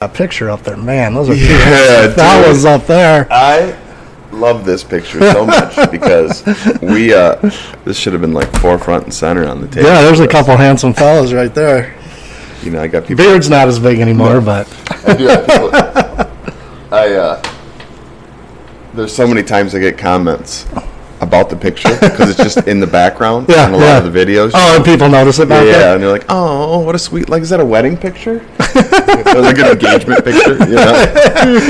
A picture up there, man. Those are that was up there. I love this picture so much because we this should have been like forefront and center on the table. Yeah, there's a couple handsome fellas right there. You know, I got people. Beard's not as big anymore, but I do have people. There's so many times I get comments about the picture because it's just in the background in a lot of the videos. Oh, and people notice it back there? Yeah, and they're like, oh, what a sweet, like, is that a wedding picture? It was like an engagement picture, you know?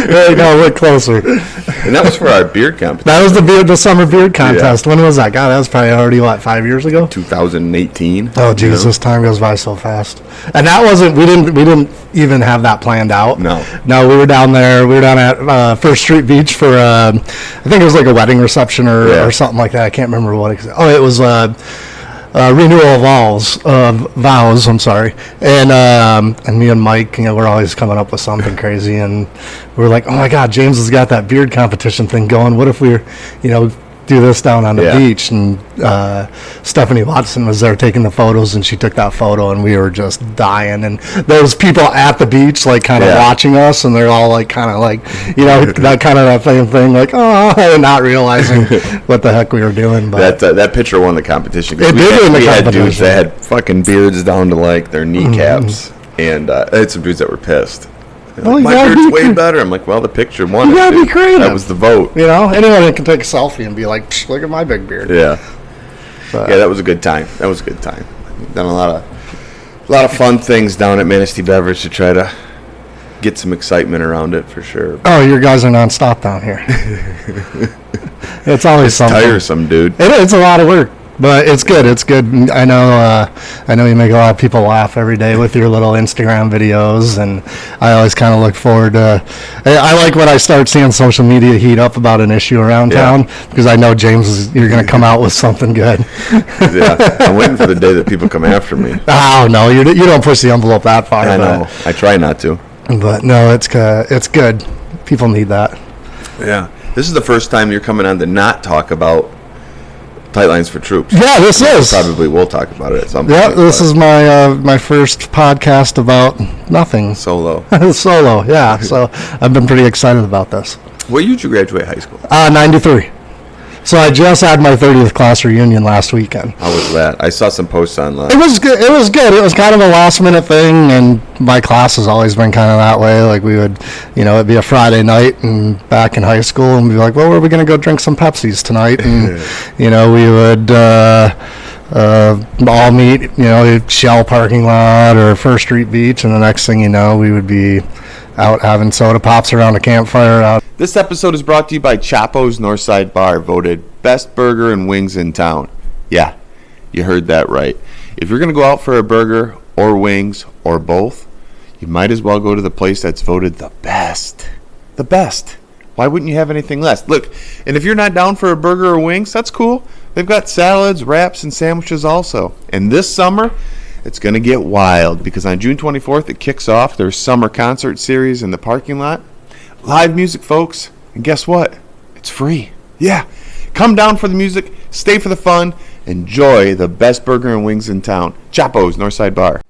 Hey, no, look closer. And that was for our beard competition. That was the summer beard contest. Yeah. When was that? God, that was probably already, 5 years ago? 2018. Oh, Jesus, time goes by so fast. And that wasn't, we didn't even have that planned out. No, we were down there, at First Street Beach for, I think it was like a wedding reception or something like that. I can't remember what it was. Oh, it was renewal of vows. I'm sorry. And me and Mike, we're always coming up with something crazy, and we're like, oh my God, James has got that beard competition thing going. What if we, do this down on the beach? And Stephanie Watson was there taking the photos, and she took that photo, and we were just dying. And there was people at the beach, kind of watching us, and they're all that kind of that same thing, not realizing what the heck we were doing. But that picture won the competition. It did win the competition. Had dudes that had fucking beards down to their kneecaps, and I had some dudes that were pissed. My beard's way better. I'm like, well, the picture won. You gotta be creative. That was the vote. Anyone can take a selfie and be like, look at my big beard. Yeah. But, that was a good time. Done a lot of fun things down at Manistee Beverage to try to get some excitement around it for sure. Oh, your guys are nonstop down here. It's always something. Tiresome, dude. It's a lot of work. But it's good. It's good. I know you make a lot of people laugh every day with your little Instagram videos, and I always kind of look forward to. I like when I start seeing social media heat up about an issue around town, because I know you're going to come out with something good. Yeah, I'm waiting for the day that people come after me. Oh no, you don't push the envelope that far. I know. I try not to. But no, it's good. People need that. Yeah, this is the first time you're coming on to not talk about Tight Lines for Troops. Yeah, this is. Probably we'll talk about it at some point. Yeah, this is my first podcast about nothing. Solo, yeah. So I've been pretty excited about this. What year did you graduate high school? 93. So I just had my 30th class reunion last weekend. How was that? I saw some posts online. It was good. It was kind of a last minute thing, and my class has always been kind of that way. Like, we would, it'd be a Friday night and back in high school, and we'd be like, well, where are we going to go drink some Pepsis tonight? And, we would all meet, Shell parking lot or First Street Beach, and the next thing you know, we would be out having soda pops around a campfire out. This episode is brought to you by Chapo's Northside Bar, voted best burger and wings in town. Yeah, you heard that right. If you're going to go out for a burger or wings or both, you might as well go to the place that's voted the best. The best. Why wouldn't you have anything less? Look, and if you're not down for a burger or wings, that's cool. They've got salads, wraps, and sandwiches also. And this summer, it's going to get wild, because on June 24th, it kicks off their summer concert series in the parking lot. Live music, folks. And guess what? It's free. Yeah. Come down for the music, stay for the fun, enjoy the best burger and wings in town. Chapo's Northside Bar.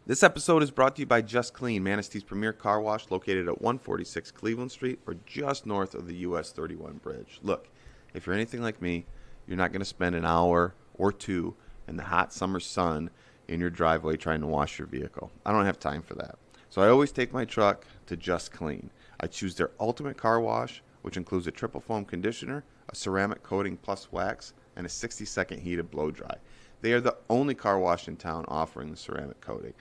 This episode is brought to you by Just Clean, Manistee's premier car wash, located at 146 Cleveland Street, or just north of the US 31 bridge. Look, if you're anything like me, you're not going to spend an hour or two in the hot summer sun in your driveway trying to wash your vehicle. I don't have time for that. So I always take my truck to Just Clean. I choose their ultimate car wash, which includes a triple foam conditioner, a ceramic coating plus wax, and a 60-second heated blow dry. They are the only car wash in town offering the ceramic coating.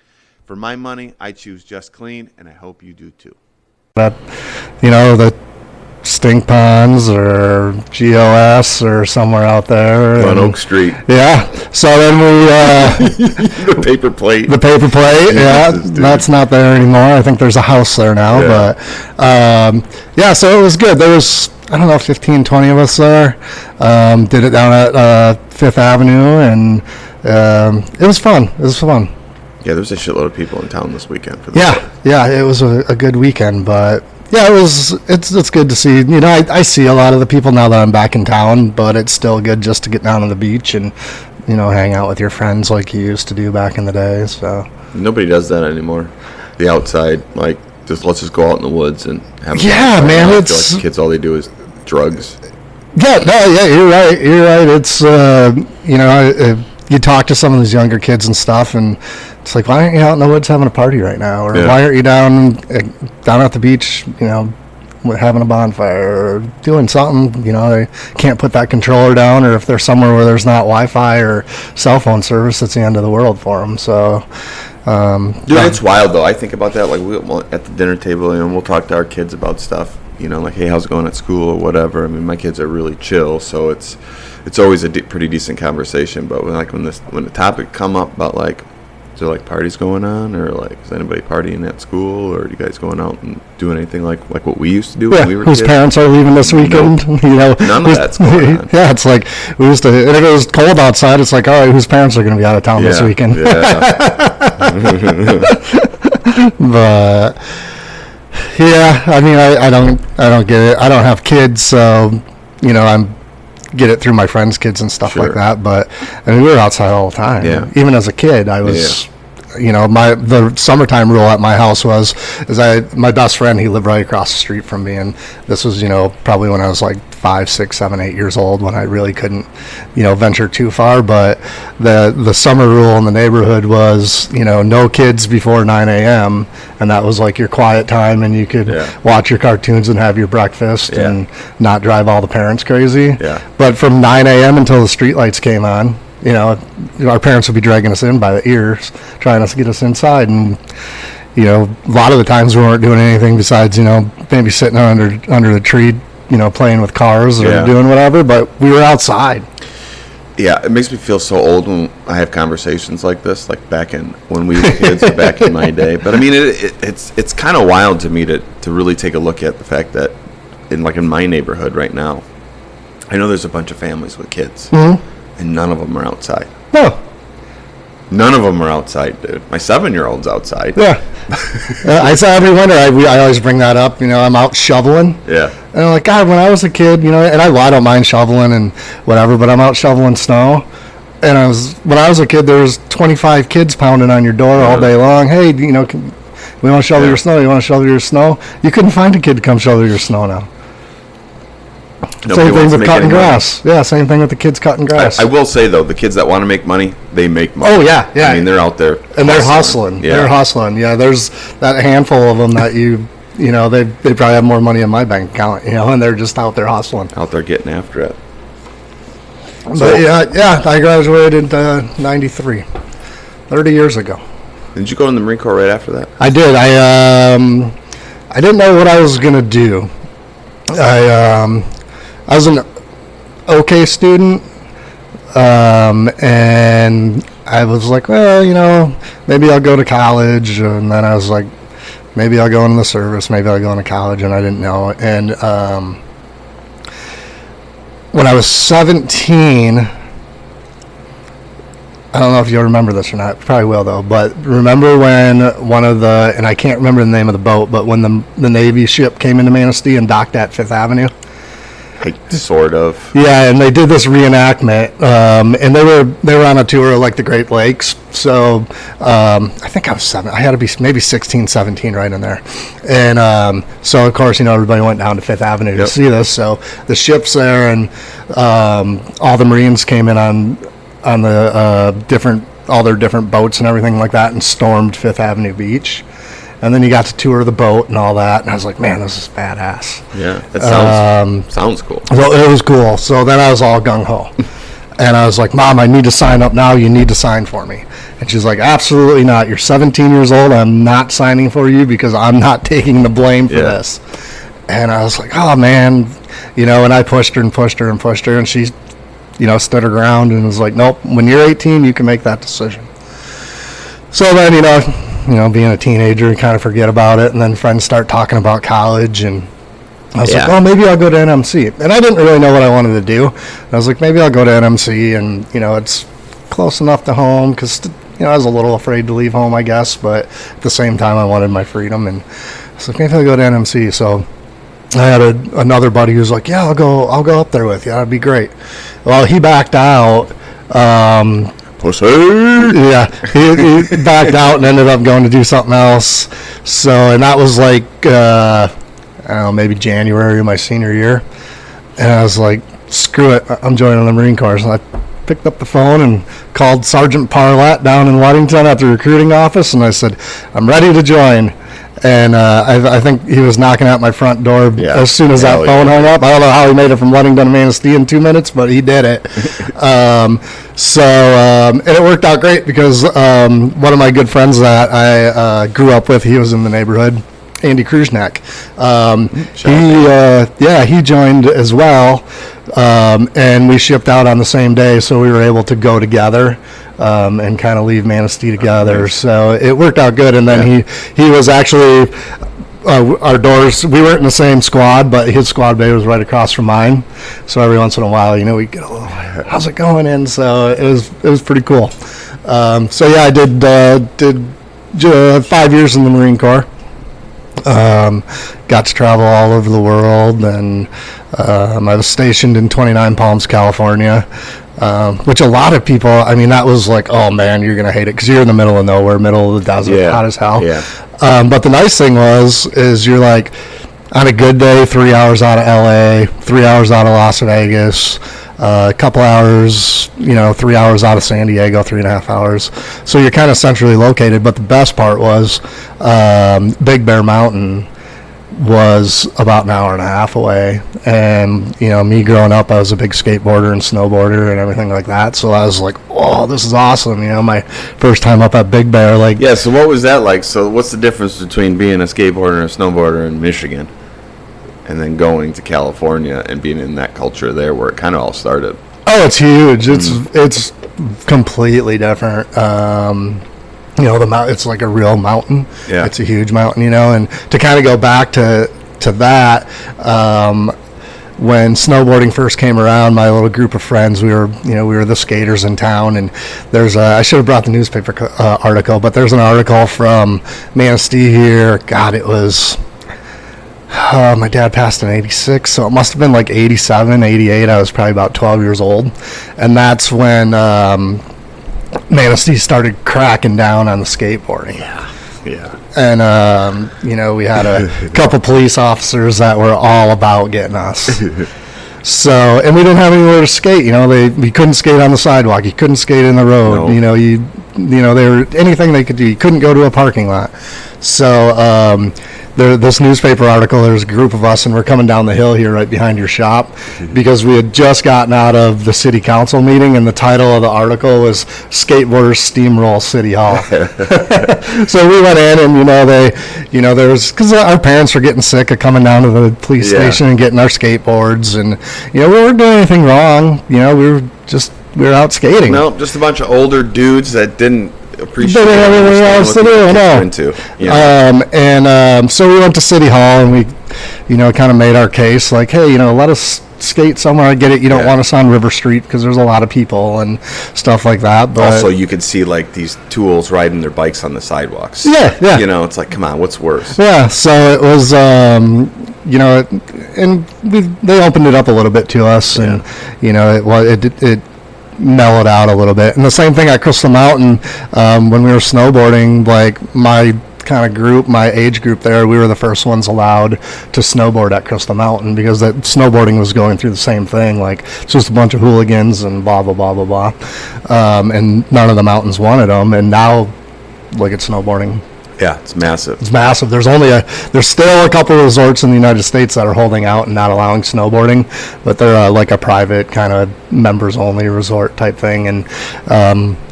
For my money, I choose Just Clean, and I hope you do too. The Stink Ponds or GOS or somewhere out there on Oak Street. Yeah. So then we the paper plate. Yeah, that's not there anymore. I think there's a house there now. Yeah. But so it was good. There was, 15, 20 of us there. Did it down at Fifth Avenue, and it was fun. Yeah, there's a shitload of people in town this weekend for this. Yeah, it was a good weekend, but yeah, it's good to see. I see a lot of the people now that I'm back in town, but it's still good just to get down on the beach and, hang out with your friends like you used to do back in the day. So nobody does that anymore. The outside, let's just go out in the woods and have Yeah, fun. man, I feel it's- like kids, all they do is drugs. Yeah, no, yeah, you're right. It's, you talk to some of these younger kids and stuff, and it's like, why aren't you out in the woods having a party right now? Or Yeah. why aren't you down at the beach, having a bonfire or doing something? They can't put that controller down, or if they're somewhere where there's not Wi-Fi or cell phone service, it's the end of the world for them. So, Dude, it's wild though. I think about that. Like we'll at the dinner table, we'll talk to our kids about stuff. Like, hey, how's it going at school or whatever. I mean, my kids are really chill, so it's always a pretty decent conversation. But when the topic come up about like, is there like parties going on, or like is anybody partying at school, or are you guys going out and doing anything like what we used to do when we were whose kids? parents are leaving this weekend? Nope. None of that's going on. Yeah, it's like we used to. And if it was cold outside, it's like, all right, whose parents are going to be out of town this weekend? Yeah. But yeah, I mean, I don't get it. I don't have kids, so I'm get it through my friends' kids and stuff like that. But I mean, we were outside all the time. Yeah. Even as a kid, I was. The summertime rule at my house was my best friend, he lived right across the street from me, and this was probably when I was like 5, 6, 7, 8 years old, when I really couldn't venture too far. But the summer rule in the neighborhood was no kids before 9 a.m. and that was like your quiet time, and you could watch your cartoons and have your breakfast and not drive all the parents crazy. But from 9 a.m. until the streetlights came on, our parents would be dragging us in by the ears, trying to get us inside. And, a lot of the times we weren't doing anything besides, maybe sitting under the tree, playing with cars or doing whatever, but we were outside. Yeah, it makes me feel so old when I have conversations like this, like back in when we were kids or back in my day. But I mean, it's kind of wild to me to really take a look at the fact that in my neighborhood right now, I know there's a bunch of families with kids. Mm-hmm. And none of them are outside. No. None of them are outside, dude. My 7-year-old's outside. Yeah. I saw every winter, I always bring that up. I'm out shoveling. Yeah. And I'm like, God, when I was a kid, and I don't mind shoveling and whatever, but I'm out shoveling snow. And when I was a kid, there was 25 kids pounding on your door all day long. Hey, we want to shovel your snow. You want to shovel your snow? You couldn't find a kid to come shovel your snow now. Same thing with cutting grass. Yeah, same thing with the kids cutting grass. I will say, though, the kids that want to make money, they make money. Oh, yeah. I mean, they're out there and they're hustling. Yeah. They're hustling. Yeah, there's that handful of them that they probably have more money in my bank account, and they're just out there hustling. Out there getting after it. But I graduated in 93, 30 years ago. Did you go in the Marine Corps right after that? I did. I didn't know what I was going to do. I was an okay student, and I was like, well, maybe I'll go to college, and then I was like, maybe I'll go into the service, maybe I'll go into college, and I didn't know. And when I was 17, I don't know if you'll remember this or not, probably will though, but remember when and I can't remember the name of the boat, but when the Navy ship came into Manistee and docked at 5th Avenue? Sort of. Yeah, and they did this reenactment, and they were on a tour of the Great Lakes. So I think I was 7. I had to be maybe 16, 17, right in there. And so of course, everybody went down to 5th Avenue to see this. So the ship's there, and all the Marines came in on the all their different boats and everything like that, and stormed 5th Avenue Beach. And then you got to tour the boat and all that, and I was like, man, this is badass. Yeah, that sounds cool. Well, it was cool. So then I was all gung-ho. And I was like, Mom, I need to sign up now. You need to sign for me. And she's like, absolutely not. You're 17 years old. I'm not signing for you because I'm not taking the blame for this. And I was like, oh, man. And I pushed her and pushed her and pushed her, and she, stood her ground and was like, nope, when you're 18, you can make that decision. So then, being a teenager, you kind of forget about it, and then friends start talking about college, and I was like, oh, maybe I'll go to NMC. And I didn't really know what I wanted to do. I was like, maybe I'll go to NMC, and, it's close enough to home, because, I was a little afraid to leave home, I guess, but at the same time, I wanted my freedom, and I was like, maybe I'll go to NMC. So I had another buddy who was like, yeah, I'll go up there with you. That'd be great. Well, he backed out. Pussy. Yeah, he backed out and ended up going to do something else. So, and that was like, I don't know, maybe January of my senior year. And I was like, screw it, I'm joining the Marine Corps. So I picked up the phone and called Sergeant Parlett down in Weddington at the recruiting office, and I said, I'm ready to join. And I think he was knocking at my front door as soon as that phone hung up. I don't know how he made it from Weddington to Manistee in 2 minutes, but he did it. And it worked out great because one of my good friends that I grew up with, he was in the neighborhood, Andy Kruznak. He joined as well, and we shipped out on the same day, so we were able to go together. And kind of leave Manistee together. So it worked out good. And then he was actually, our doors, we weren't in the same squad, but his squad bay was right across from mine. So every once in a while, we'd get a little, how's it going? And so it was pretty cool. I did 5 years in the Marine Corps. Got to travel all over the world, and I was stationed in 29 Palms, California. Which a lot of people, that was like, oh man, you're going to hate it because you're in the middle of nowhere, middle of the desert, hot as hell. Yeah. But the nice thing is you're like, on a good day, 3 hours out of LA, 3 hours out of Las Vegas, a couple hours, 3 hours out of San Diego, 3.5 hours. So you're kind of centrally located. But the best part was Big Bear Mountain was about an hour and a half away, and me growing up, I was a big skateboarder and snowboarder and everything like that, so I was like, oh, this is awesome. My first time up at Big Bear, so what was that like? So what's the difference between being a skateboarder and a snowboarder in Michigan and then going to California and being in that culture there where it kind of all started? Oh, it's huge. It's completely different. The mountain, it's like a real mountain. Yeah. It's a huge mountain, and to kind of go back to that, when snowboarding first came around, my little group of friends, we were the skaters in town, and I should have brought the newspaper article, but there's an article from Manistee here. God, it was, my dad passed in 86, so it must have been like 87, 88. I was probably about 12 years old, and that's when, Manistee started cracking down on the skateboarding. Yeah. And, we had a couple police officers that were all about getting us. So, and we didn't have anywhere to skate. We couldn't skate on the sidewalk. You couldn't skate in the road. No. They were anything they could do. You couldn't go to a parking lot. So, this newspaper article, there's a group of us, and we're coming down the hill here right behind your shop because we had just gotten out of the city council meeting, and the title of the article was Skateboarders Steamroll City Hall. So we went in, and there was, because our parents were getting sick of coming down to the police station and getting our skateboards, and we weren't doing anything wrong. We were out skating. No, just a bunch of older dudes that didn't appreciate everything else to do. So we went to City Hall, and we, kind of made our case, like, hey, let us skate somewhere. I get it. You don't want us on River Street because there's a lot of people and stuff like that. But also, you could see like these tools riding their bikes on the sidewalks. Yeah. It's like, come on, what's worse? Yeah. So it was, they opened it up a little bit to us, and it mellowed out a little bit. And the same thing at Crystal Mountain, when we were snowboarding, like my kind of group, my age group there, we were the first ones allowed to snowboard at Crystal Mountain because that snowboarding was going through the same thing, like it's just a bunch of hooligans and blah blah blah blah blah, and none of the mountains wanted them, and now look at snowboarding. Yeah, it's massive. It's massive. There's still a couple of resorts in the United States that are holding out and not allowing snowboarding, but they're like a private kind of members only resort type thing. And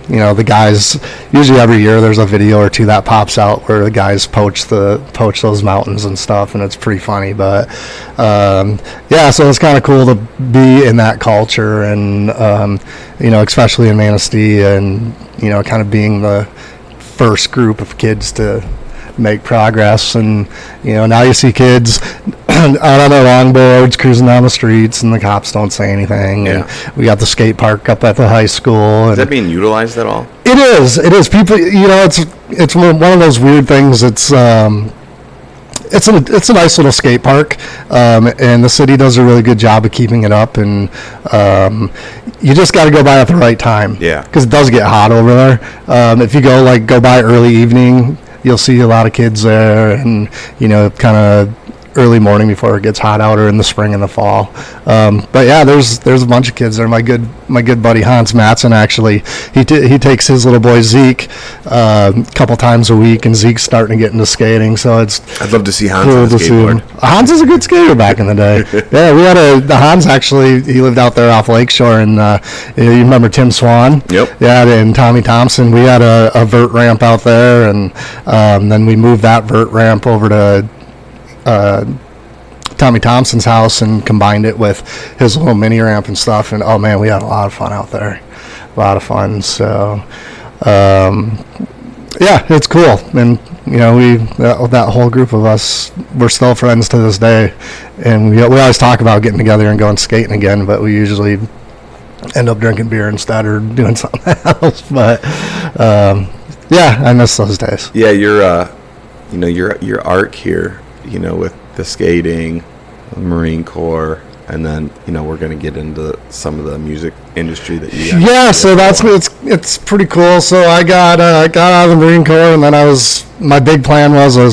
the guys, usually every year there's a video or two that pops out where the guys poach those mountains and stuff, and it's pretty funny. But so it's kind of cool to be in that culture, and especially in Manistee, and kind of being the first group of kids to make progress. And now you see kids out on their longboards cruising down the streets, and the cops don't say anything. And we got the skate park up at the high school. Is that being utilized at all? It is people, it's one of those weird things. It's a nice little skate park, and the city does a really good job of keeping it up. And you just got to go by at the right time. Yeah. Because it does get hot over there. If you go by early evening, you'll see a lot of kids there, and kind of early morning before it gets hot out, or in the spring and the fall. But yeah, there's a bunch of kids there. My good buddy Hans Matson, actually, he takes his little boy Zeke a couple times a week, and Zeke's starting to get into skating. So I'd love to see Hans cool on the to see him. skateboard. Hans is a good skater back in the day. Yeah, we had the Hans, actually, he lived out there off Lakeshore, and you remember Tim Swan? Yep. Yeah, and Tommy Thompson. We had a vert ramp out there, and then we moved that vert ramp over to Tommy Thompson's house and combined it with his little mini ramp and stuff. And oh man, we had a lot of fun out there. A lot of fun. So yeah, it's cool. And that whole group of us, we're still friends to this day. And we always talk about getting together and going skating again, but we usually end up drinking beer instead or doing something else. But yeah, I miss those days. Yeah, your arc here, with the skating, the Marine Corps, and then we're going to get into some of the music industry that you guys so it's pretty cool. So I got out of the Marine Corps, and then my big plan was I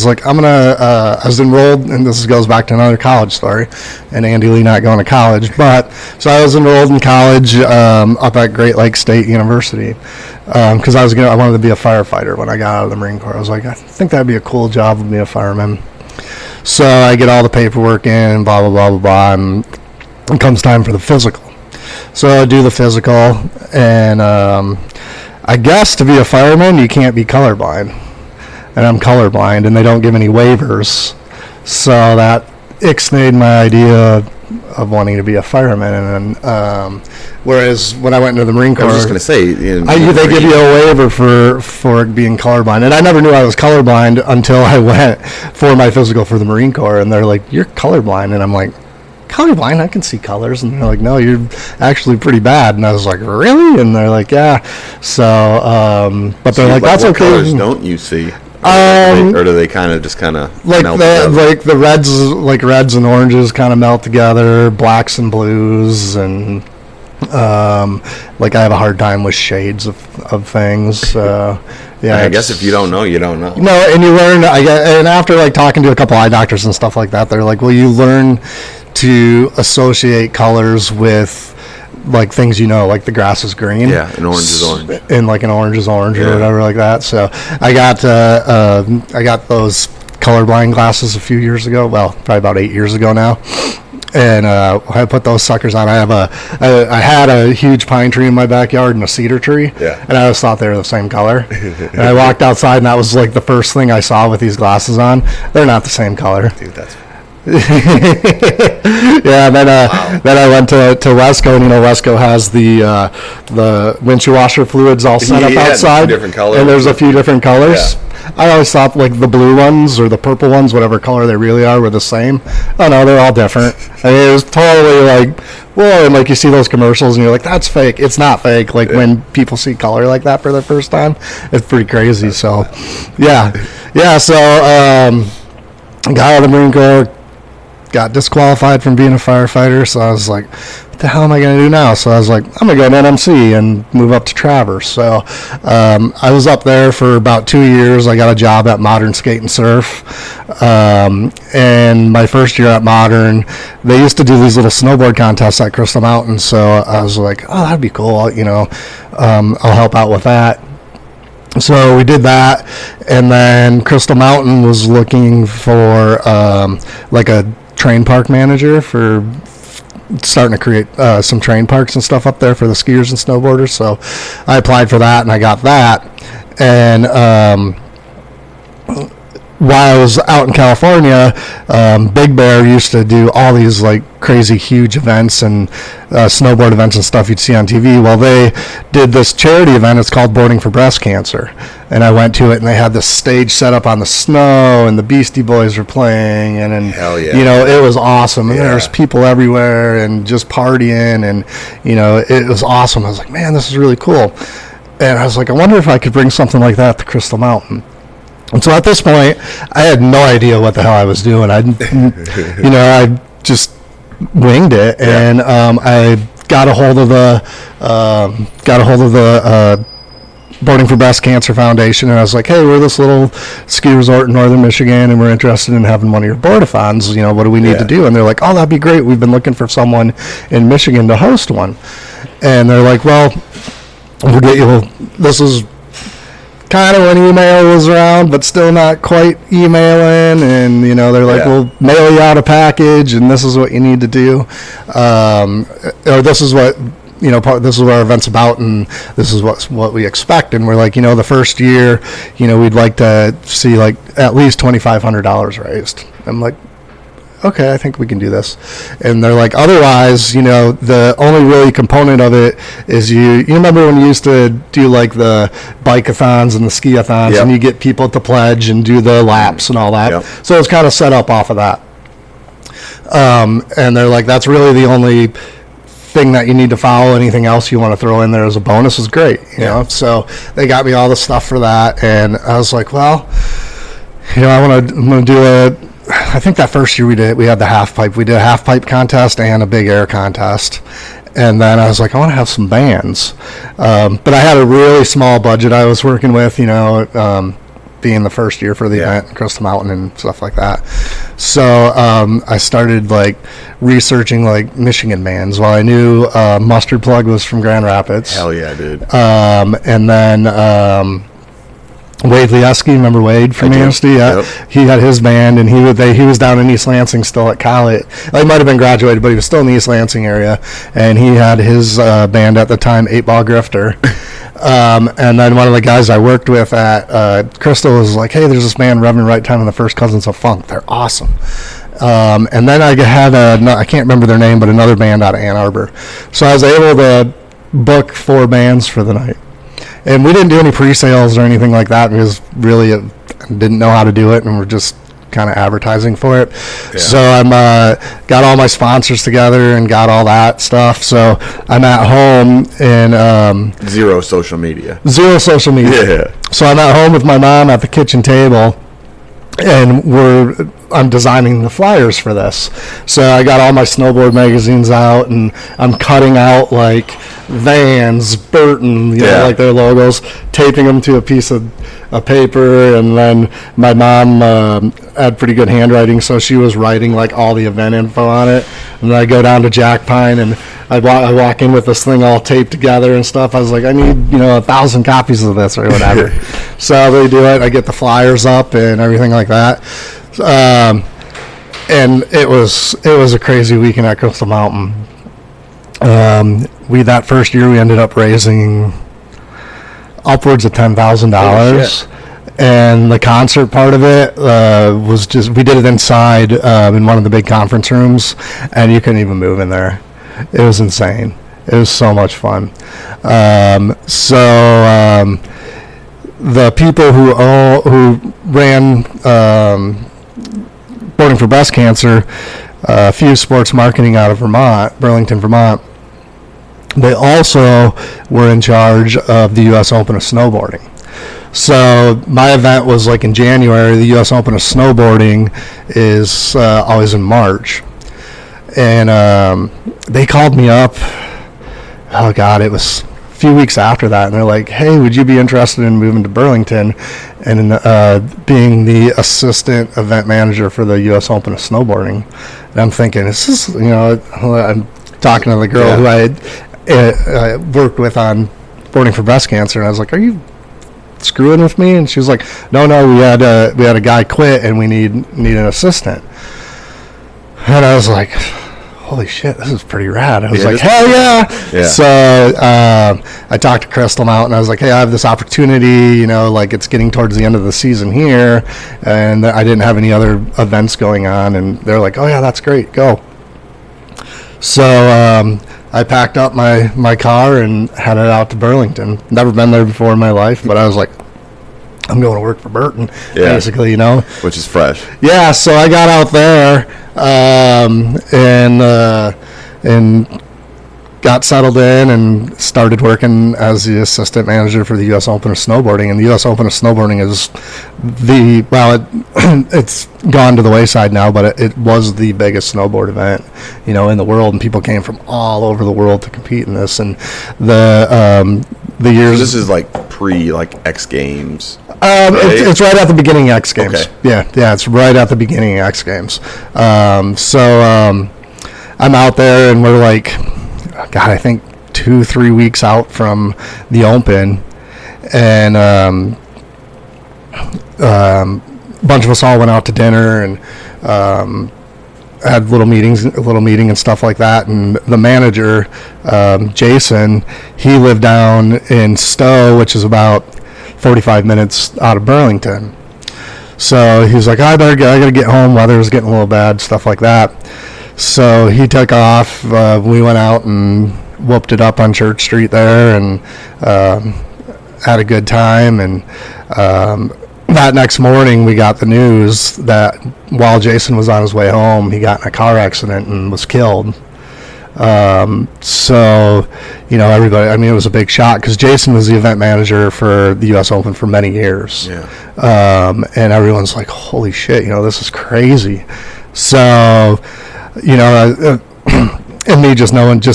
was enrolled, and this goes back to another college story, and Andy Lee not going to college, but so I was enrolled in college up at Great Lakes State University, because I wanted to be a firefighter when I got out of the Marine Corps. I was like, I think that'd be a cool job to be a fireman. So I get all the paperwork in, blah, blah, blah, blah, blah, and it comes time for the physical. So I do the physical, and I guess to be a fireman, you can't be colorblind. And I'm colorblind, and they don't give any waivers. So that ixnayed my idea of wanting to be a fireman. And whereas when I went into the Marine Corps, I was just going to say, they give you a waiver for being colorblind, and I never knew I was colorblind until I went for my physical for the Marine Corps, and they're like, "You're colorblind," and I'm like, "Colorblind? I can see colors," and they're like, "No, you're actually pretty bad," and I was like, "Really?" And they're like, "Yeah." So, but they're like, "That's what okay." Colors don't you see? Or do they kind of like the reds and oranges kind of melt together, blacks and blues, and I have a hard time with shades of things. Yeah, I guess if you don't know, you don't know. No, and you learn. And after talking to a couple eye doctors and stuff like that, they're like, "Well, you learn to associate colors with." Things like the grass is green, yeah, and orange is orange, and an orange is orange, or whatever like that. So I got those colorblind glasses a few years ago. Well, probably about 8 years ago now, and I put those suckers on. I had a huge pine tree in my backyard and a cedar tree, and I always thought they were the same color. And I walked outside, and that was the first thing I saw with these glasses on. They're not the same color. Dude, that's yeah, then I went to Wesco, and Wesco has the windshield washer fluids all set up outside, different colors, and there's a few different colors. Yeah. I always thought the blue ones or the purple ones, whatever color they really are, were the same. Oh no, they're all different. I mean, it was totally whoa, and you see those commercials, and you're like, that's fake. It's not fake. When people see color like that for the first time, it's pretty crazy. So, yeah. So got out of the Marine Corps. Got disqualified from being a firefighter, so I was like, what the hell am I going to do now? So I was like, I'm going to go to NMC and move up to Traverse. So I was up there for about 2 years. I got a job at Modern Skate and Surf. And my first year at Modern, they used to do these little snowboard contests at Crystal Mountain, so I was like, oh, that'd be cool. I'll help out with that. So we did that, and then Crystal Mountain was looking for a train park manager for starting to create some train parks and stuff up there for the skiers and snowboarders. So I applied for that, and I got that. And while I was out in California, Big Bear used to do all these crazy huge events and snowboard events and stuff you'd see on TV. Well, they did this charity event. It's called Boarding for Breast Cancer. And I went to it, and they had this stage set up on the snow, and the Beastie Boys were playing, and hell yeah. It was awesome. And there was people everywhere and just partying, and it was awesome. I was like, man, this is really cool. And I was like, I wonder if I could bring something like that to Crystal Mountain. And so at this point, I had no idea what the hell I was doing. I just winged it, and I got a hold of the Boarding for Breast Cancer Foundation, and I was like, hey, we're this little ski resort in northern Michigan, and we're interested in having one of your board-a-thons. You know, what do we need to do? And they're like, oh, that'd be great. We've been looking for someone in Michigan to host one. And they're like, well, we'll get you. This is kind of when email was around, but still not quite emailing. And, you know, they're like, we'll mail you out a package, and this is what you need to do. Or this is what, you know, this is what our event's about, and this is what we expect. And we're like, you know, the first year, you know, we'd like to see like at least $2,500 raised. I'm like, okay, I think we can do this. And they're like, otherwise, you know, the only really component of it is you remember when you used to do like the bike-a-thons and the ski-a-thons, and you get people to pledge and do the laps and all that. So it's kind of set up off of that. And they're like, that's really the only thing that you need to follow. Anything else you want to throw in there as a bonus is great, you know. So they got me all the stuff for that, and I was like, well, you know, I'm gonna do I think that first year we had the half pipe. We did a half pipe contest and a big air contest. And then I was like, I want to have some bands. But I had a really small budget I was working with, you know, being the first year for the event in Crystal Mountain and stuff like that. So I started like researching like Michigan bands. Well, I knew Mustard Plug was from Grand Rapids. Hell yeah, dude. And then Wade Lieski, remember Wade from Manistee? He had his band, and he was down in East Lansing still at college. He might have been graduated, but he was still in the East Lansing area, and he had his band at the time, 8 Ball Grifter. And then one of the guys I worked with at Crystal was like, hey, there's this band, Reverend Right Time and the First Cousins of Funk. They're awesome. And then I had I can't remember their name, but another band out of Ann Arbor. So I was able to book 4 bands for the night. And we didn't do any pre-sales or anything like that because really didn't know how to do it, and we're just kind of advertising for it. So I'm got all my sponsors together and got all that stuff. So I'm at home and Zero social media. Yeah. So I'm at home with my mom at the kitchen table, and I'm designing the flyers for this. So I got all my snowboard magazines out, and I'm cutting out like Vans, Burton, you know, like their logos, taping them to a piece of paper. And then my mom had pretty good handwriting, so she was writing like all the event info on it. And then I go down to Jack Pine, and I walk in with this thing all taped together and stuff. I was like, I need, you know, 1,000 copies of this or whatever. So they do it. I get the flyers up and everything like that. And it was a crazy weekend at Crystal Mountain. That first year we ended up raising upwards of $10,000. And the concert part of it was just, we did it inside in one of the big conference rooms, and you couldn't even move in there. It was insane. It was so much fun. The people who ran Boarding for Breast Cancer, Fuse Sports Marketing out of Vermont, Burlington, Vermont, they also were in charge of the U.S. Open of Snowboarding. So my event was like in January. The U.S. Open of Snowboarding is always in March. And they called me up. Oh, God, it was a few weeks after that. And they're like, hey, would you be interested in moving to Burlington and being the assistant event manager for the U.S. Open of Snowboarding? And I'm thinking, this is, you know, I'm talking to the girl who I had worked with on Boarding for Breast Cancer. And I was like, are you screwing with me? And she was like, no, we had a guy quit, and we need an assistant. And I was like, holy shit, this is pretty rad. I was like, hell yeah. So I talked to Crystal Mountain. I was like, hey, I have this opportunity, you know, like it's getting towards the end of the season here, and I didn't have any other events going on. And they're like, oh yeah, that's great, go. So I packed up my car and headed out to Burlington. Never been there before in my life, but I was like, I'm going to work for Burton, basically, you know. Which is fresh. Yeah, so I got out there, and got settled in and started working as the assistant manager for the U.S. Open of Snowboarding. And the U.S. Open of Snowboarding is it's gone to the wayside now, but it was the biggest snowboard event, in the world, and people came from all over the world to compete in this. And the years. So this is like X Games. Right? It's right at the beginning of X Games. Okay. Yeah, it's right at the beginning of X Games. I'm out there, and we're like, God, I think 2-3 weeks out from the Open, and a bunch of us all went out to dinner and had little meeting and stuff like that. And the manager, Jason, he lived down in Stowe, which is about 45 minutes out of Burlington. So he was like, I gotta get home. Weather's getting a little bad, stuff like that. So he took off. We went out and whooped it up on Church Street there, and had a good time. And that next morning, we got the news that while Jason was on his way home, he got in a car accident and was killed. So, everybody, it was a big shock because Jason was the event manager for the U.S. Open for many years. Yeah. And everyone's like, holy shit, this is crazy. So, and me just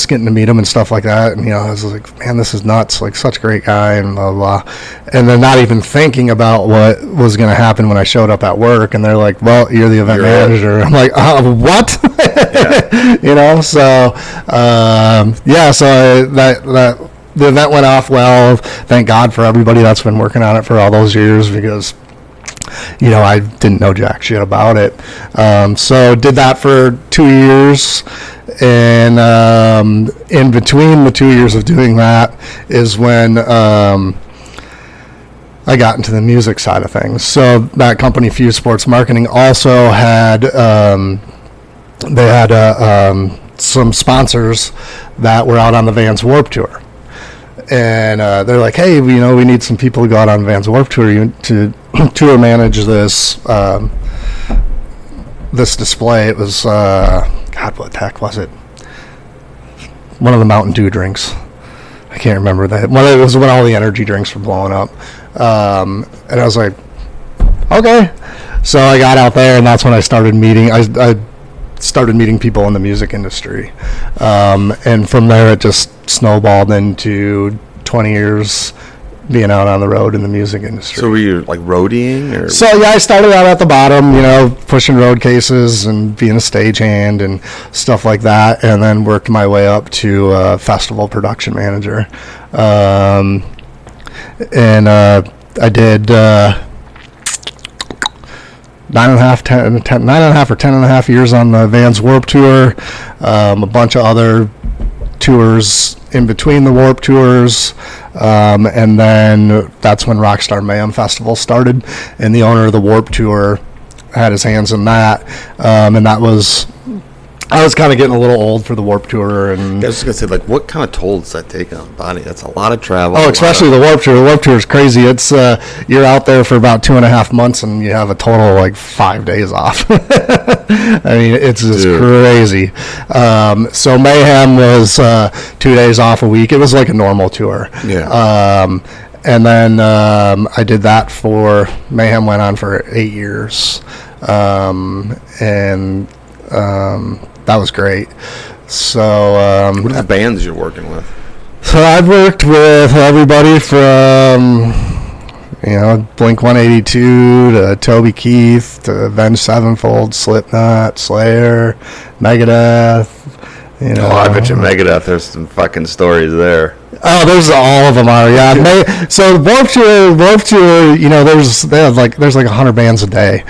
getting to meet him and stuff like that, and I was like, man, this is nuts, like such a great guy, and blah blah blah. And then not even thinking about what was going to happen when I showed up at work, and they're like, well, you're the event manager. I'm like, what? Yeah. So that the event went off well. Thank God for everybody that's been working on it for all those years, because I didn't know jack shit about it. So did that for 2 years. And in between the 2 years of doing that is when I got into the music side of things. So that company, Fuse Sports Marketing, also had some sponsors that were out on the Vans Warped Tour. And they're like, hey, we need some people to go out on Vans Warped Tour to tour manage this display. It was God, what the heck was it? One of the Mountain Dew drinks. I can't remember that. Well, it was when all the energy drinks were blowing up. And I was like, okay. So I got out there, and that's when I started meeting. I started meeting people in the music industry. And from there, it just snowballed into 20 years being out on the road in the music industry. So were you like roadieing? Or? So yeah, I started out at the bottom, pushing road cases and being a stagehand and stuff like that, and then worked my way up to festival production manager. And I did 9.5 or 10.5 years on the Vans Warped Tour, a bunch of other tours in between the Warped Tours, and then that's when Rockstar Mayhem Festival started, and the owner of the Warped Tour had his hands in that, and that was, I was kind of getting a little old for the Warped Tour. And I was just going to say, like, what kind of toll does that take on the body? That's a lot of travel. Oh, especially the Warped Tour. The Warped Tour is crazy. It's you're out there for about 2.5 months, and you have a total of like 5 days off. It's just crazy. So Mayhem was 2 days off a week. It was like a normal tour. Yeah. And then I did that for, Mayhem went on for 8 years. That was great. So what are the bands you're working with? So I've worked with everybody from Blink-182 to Toby Keith to Avenged Sevenfold, Slipknot, Slayer, Megadeth. I bet you Megadeth, there's some fucking stories there. Oh, there's all of them are, yeah. So Warped Tour, there's like 100 bands a day,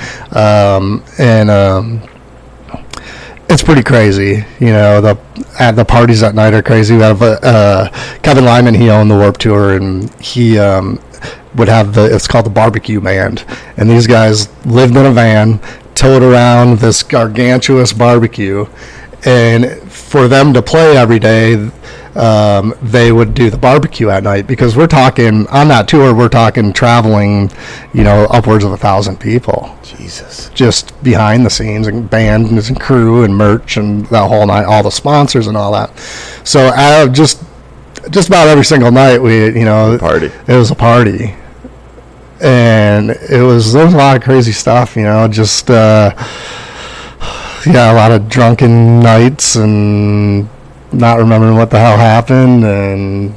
it's pretty crazy. The parties at night are crazy. We have Kevin Lyman. He owned the Warped Tour, and he would have it's called the Barbecue Band, and these guys lived in a van, towed around this gargantuous barbecue, and for them to play every day, they would do the barbecue at night, because we're talking on that tour, we're talking traveling, upwards of 1,000 people. Jesus. Just behind the scenes, and bands and crew and merch and that whole night, all the sponsors and all that. So just about every single night Party. It was a party. And there was a lot of crazy stuff, just a lot of drunken nights and not remembering what the hell happened, and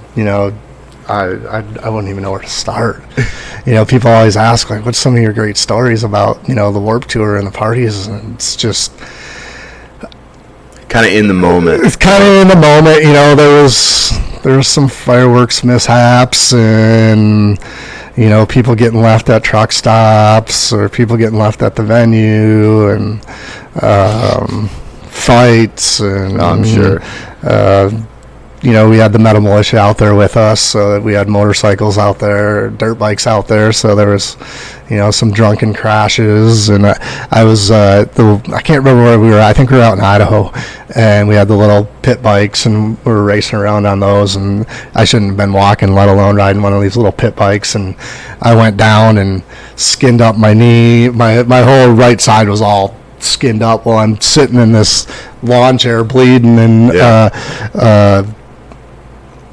I wouldn't even know where to start. People always ask, like, what's some of your great stories about the Warped Tour and the parties, and it's just kind of in the moment. It's kind of in the moment. There was some fireworks mishaps, and people getting left at truck stops, or people getting left at the venue, and fights, and I'm sure. We had the Metal Militia out there with us, so we had motorcycles out there, dirt bikes out there, so there was, some drunken crashes, and I was, I can't remember where we were. I think we were out in Idaho, and we had the little pit bikes, and we were racing around on those, and I shouldn't have been walking, let alone riding one of these little pit bikes, and I went down and skinned up my knee. My whole right side was all skinned up while I'm sitting in this lawn chair bleeding, and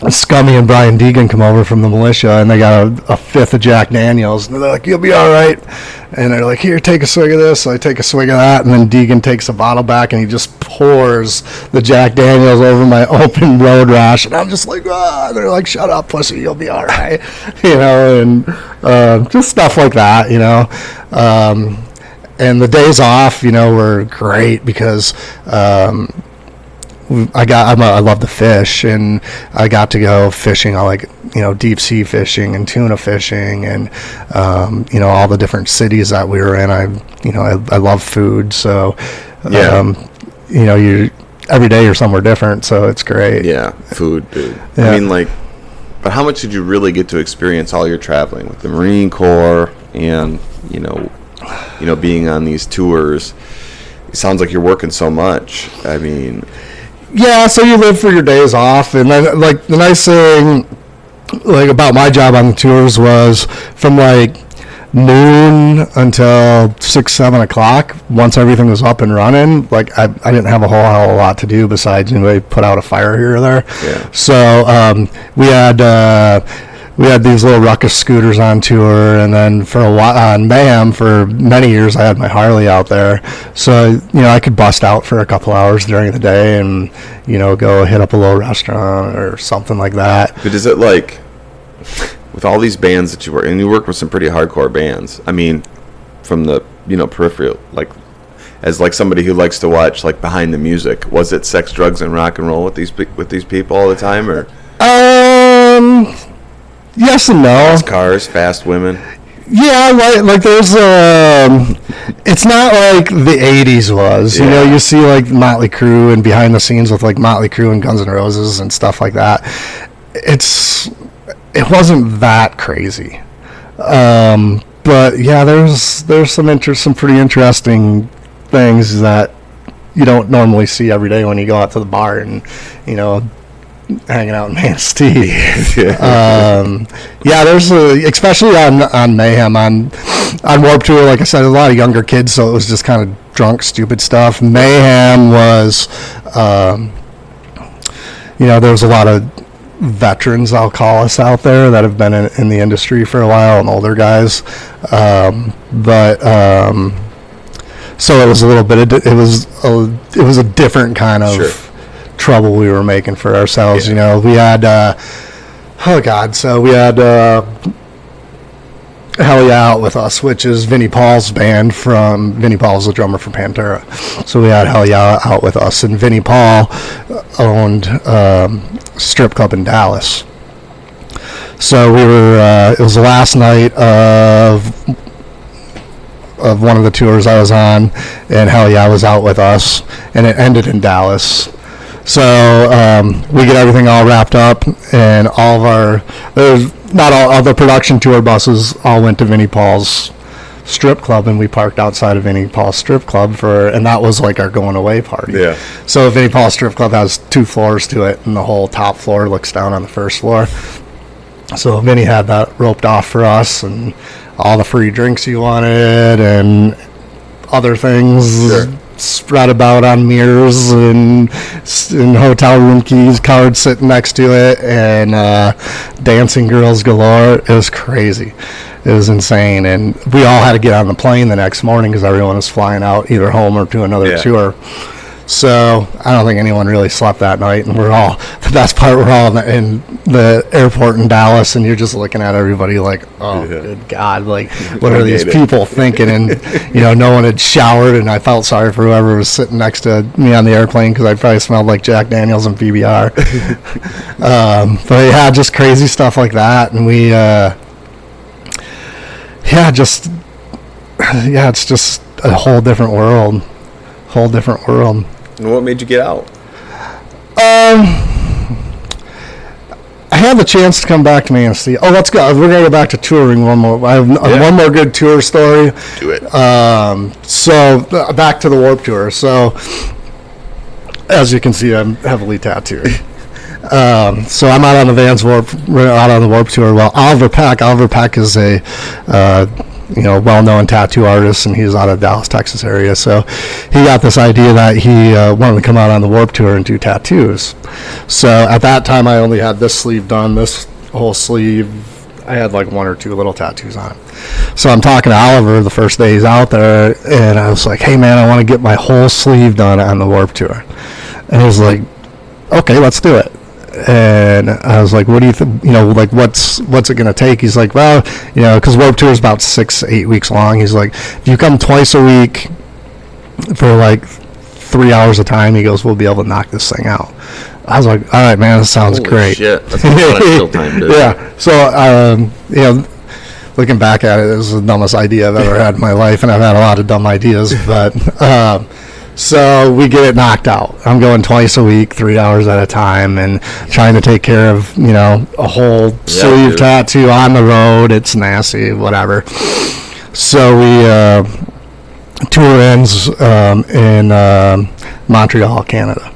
Scummy and Brian Deegan come over from the militia, and they got a fifth of Jack Daniels, and they're like, "You'll be all right." And they're like, "Here, take a swig of this." So I take a swig of that, and then Deegan takes a bottle back, and he just pours the Jack Daniels over my open road rash, and I'm just like, "Ah!" They're like, "Shut up, pussy, you'll be all right," and just stuff like that, And the days off, were great, because I love to fish, and I got to go fishing. I like, deep sea fishing and tuna fishing, and all the different cities that we were in. I love food, so you every day you're somewhere different, so it's great. Yeah, food, dude. Yeah. I mean, but how much did you really get to experience all your traveling with the Marine Corps and being on these tours? It sounds like you're working so much. I mean. Yeah, so you live for your days off, and then, like, the nice thing, like, about my job on the tours was from, like, noon until 6, 7 o'clock. Once everything was up and running, like, I didn't have a whole hell of a lot to do besides, put out a fire here or there. Yeah. So we had these little ruckus scooters on tour, and then for a while on Mayhem, for many years, I had my Harley out there. So, I could bust out for a couple hours during the day and, go hit up a little restaurant or something like that. But is it like, with all these bands that you work, and you work with some pretty hardcore bands, I mean, from the, peripheral, like, as like somebody who likes to watch, like, behind the music, was it sex, drugs, and rock and roll with these people all the time, or? Yes and no. Fast cars, fast women. Yeah, like there's it's not like the 80s was. Yeah. You see like Motley Crue and behind the scenes with like Motley Crue and Guns N' Roses and stuff like that. It wasn't that crazy. But yeah, there's some pretty interesting things that you don't normally see every day when you go out to the bar and hanging out in Manistee. There's especially on Mayhem, on Warped Tour, like I said, a lot of younger kids, so it was just kind of drunk, stupid stuff. Mayhem was, there was a lot of veterans, I'll call us, out there that have been in the industry for a while, and older guys. So it was a little bit of, it was a different kind of. Sure. Trouble we were making for ourselves. Yeah. We had we had Hell Yeah out with us, which is Vinnie Paul's band. Vinnie Paul's the drummer from Pantera, so we had Hell Yeah out with us, and Vinnie Paul owned a strip club in Dallas. So we were it was the last night of one of the tours I was on, and Hell Yeah was out with us, and it ended in Dallas. So we get everything all wrapped up, and not all of the production tour buses all went to Vinnie Paul's strip club, and we parked outside of Vinnie Paul's strip club and that was like our going away party. Yeah. So Vinnie Paul's strip club has 2 floors to it, and the whole top floor looks down on the first floor. So Vinny had that roped off for us, and all the free drinks you wanted, and other things spread about on mirrors and hotel room keys, cards sitting next to it, and dancing girls galore. It was crazy. It was insane, and we all had to get on the plane the next morning because everyone was flying out either home or to another tour. So I don't think anyone really slept that night, and the best part, we're all in the airport in Dallas, and you're just looking at everybody like, oh, good God, like, what are these people thinking? And, no one had showered, and I felt sorry for whoever was sitting next to me on the airplane because I probably smelled like Jack Daniels and PBR. But yeah, just crazy stuff like that, and we, it's just a whole different world. And what made you get out? I had the chance to come back to Manistee. Oh, let's go. We're going to go back to touring one more. I have one more good tour story. Do it. So back to the Warped Tour. So as you can see, I'm heavily tattooed. So I'm out on the out on the Warped Tour. Well, Oliver Peck is a well-known tattoo artist, and he's out of Dallas, Texas area. So he got this idea that he wanted to come out on the Warped Tour and do tattoos. So at that time, I only had this sleeve done. This whole sleeve, I had like 1 or 2 little tattoos on it. So I'm talking to Oliver the first day he's out there, and I was like, hey man, I want to get my whole sleeve done on the Warped Tour. And he was like, okay, let's do it. And I was like, what do you think, what's it going to take? He's like, well, because Warped Tour is about 6 to 8 weeks long. He's like, if you come twice a week for like 3 hours a time, he goes, we'll be able to knock this thing out. I was like, all right, man, that sounds great. Shit. That's a lot of chill time, dude. Yeah. So, looking back at it, it was the dumbest idea I've ever had in my life, and I've had a lot of dumb ideas, but, so we get it knocked out. I'm going twice a week, 3 hours at a time, and trying to take care of, a whole sleeve tattoo on the road. It's nasty, whatever. So we tour ends in Montreal, Canada.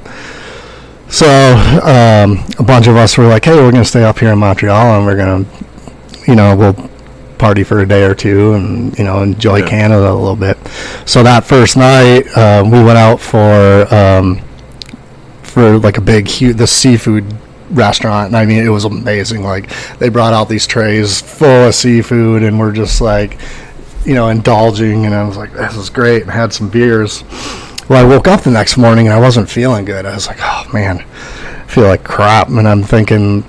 So a bunch of us were like, hey, we're going to stay up here in Montreal, and we're going to, we'll party for a day or two and enjoy Canada a little bit. So that first night we went out for like the seafood restaurant, and I mean, it was amazing. Like, they brought out these trays full of seafood, and we're just like indulging, and I was like, this is great, and had some beers. Well, I woke up the next morning and I wasn't feeling good. I was like, oh man, I feel like crap. And I'm thinking,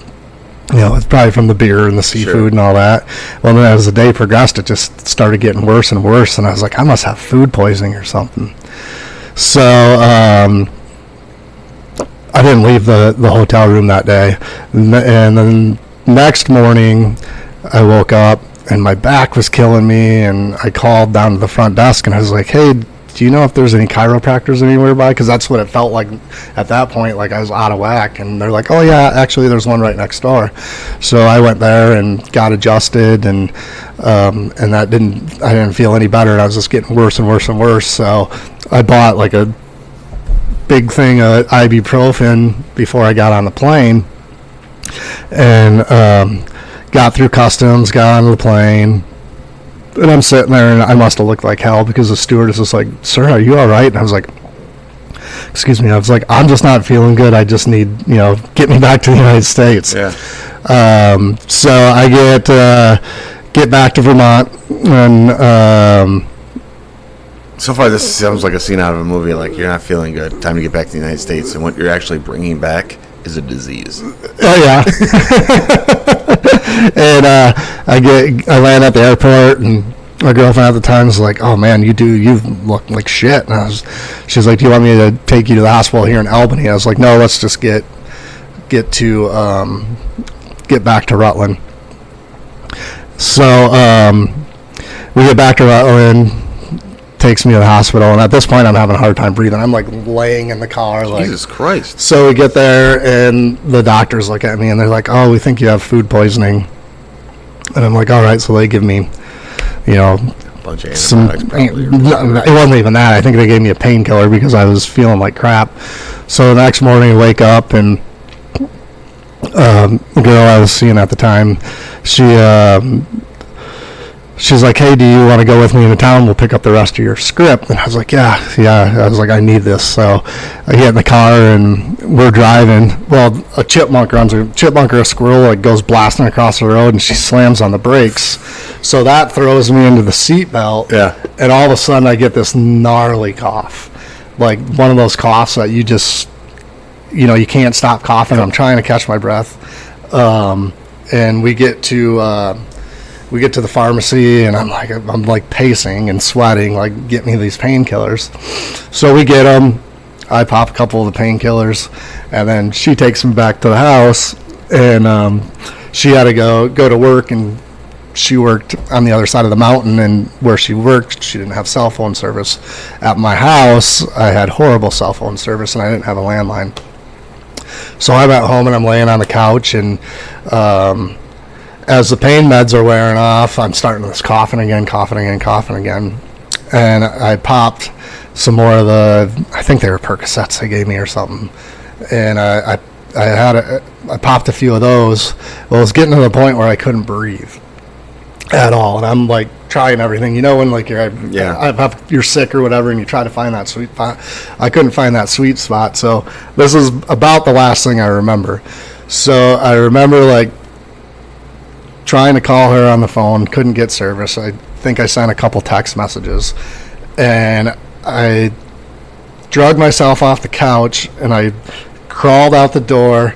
it's probably from the beer and the seafood and all that. Well, then as the day progressed, it just started getting worse and worse. And I was like, I must have food poisoning or something. So I didn't leave the hotel room that day. And then next morning, I woke up and my back was killing me. And I called down to the front desk and I was like, hey, do you know if there's any chiropractors anywhere by? Because that's what it felt like at that point, like I was out of whack. And they're like, oh yeah, actually there's one right next door. So I went there and got adjusted, and I didn't feel any better. And I was just getting worse and worse and worse. So I bought like a big thing of ibuprofen before I got on the plane, and got through customs, got on the plane. And I'm sitting there, and I must have looked like hell because the stewardess was like, sir, are you all right? And I was like, excuse me. I was like, I'm just not feeling good. I just need, get me back to the United States. Yeah. So I get back to Vermont, and so far this sounds like a scene out of a movie. Like, you're not feeling good, time to get back to the United States, and what you're actually bringing back is a disease. Oh yeah. And I land at the airport, and my girlfriend at the time was like, oh man, you look like shit. And she's like, do you want me to take you to the hospital here in Albany? I was like, no, let's just get back to Rutland. So we get back to Rutland, takes me to the hospital, and at this point I'm having a hard time breathing. I'm like laying in the car, like, Jesus Christ. So we get there, and the doctors look at me and they're like, oh, we think you have food poisoning. And I'm like, all right. So they give me bunch of some. antibiotics. Probably. It wasn't even that. I think they gave me a painkiller because I was feeling like crap. So the next morning, I wake up and the girl I was seeing at the time, she's like, "Hey, do you want to go with me into town? We'll pick up the rest of your script." And I was like, yeah. I was like, I need this. So I get in the car and we're driving. Well, a chipmunk or a squirrel like goes blasting across the road and she slams on the brakes. So that throws me into the seatbelt. Yeah. And all of a sudden I get this gnarly cough. Like one of those coughs that you just, you can't stop coughing. I'm trying to catch my breath. And we get to the pharmacy and I'm like pacing and sweating, like, get me these painkillers. So we get them. I pop a couple of the painkillers and then she takes me back to the house and she had to go to work, and she worked on the other side of the mountain, and where she worked, she didn't have cell phone service. At my house, I had horrible cell phone service and I didn't have a landline. So I'm at home and I'm laying on the couch, and as the pain meds are wearing off, I'm starting this coughing again. And I popped some more of I think they were Percocets they gave me or something. And I popped a few of those. Well, it was getting to the point where I couldn't breathe at all. And I'm like trying everything, when like you're sick or whatever and you try to find that sweet spot. I couldn't find that sweet spot. So this is about the last thing I remember. So I remember like trying to call her on the phone, couldn't get service. I think I sent a couple text messages, and I dragged myself off the couch and I crawled out the door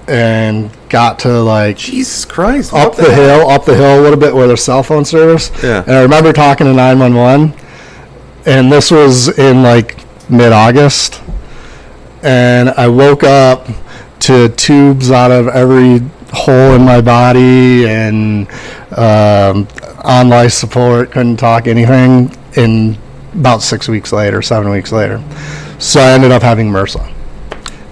and got to like Jesus Christ, up the hill a little bit where there's cell phone service. Yeah. And I remember talking to 911, and this was in like mid-August, and I woke up to tubes out of every hole in my body and on life support, couldn't talk anything, in about 7 weeks later. So I ended up having MRSA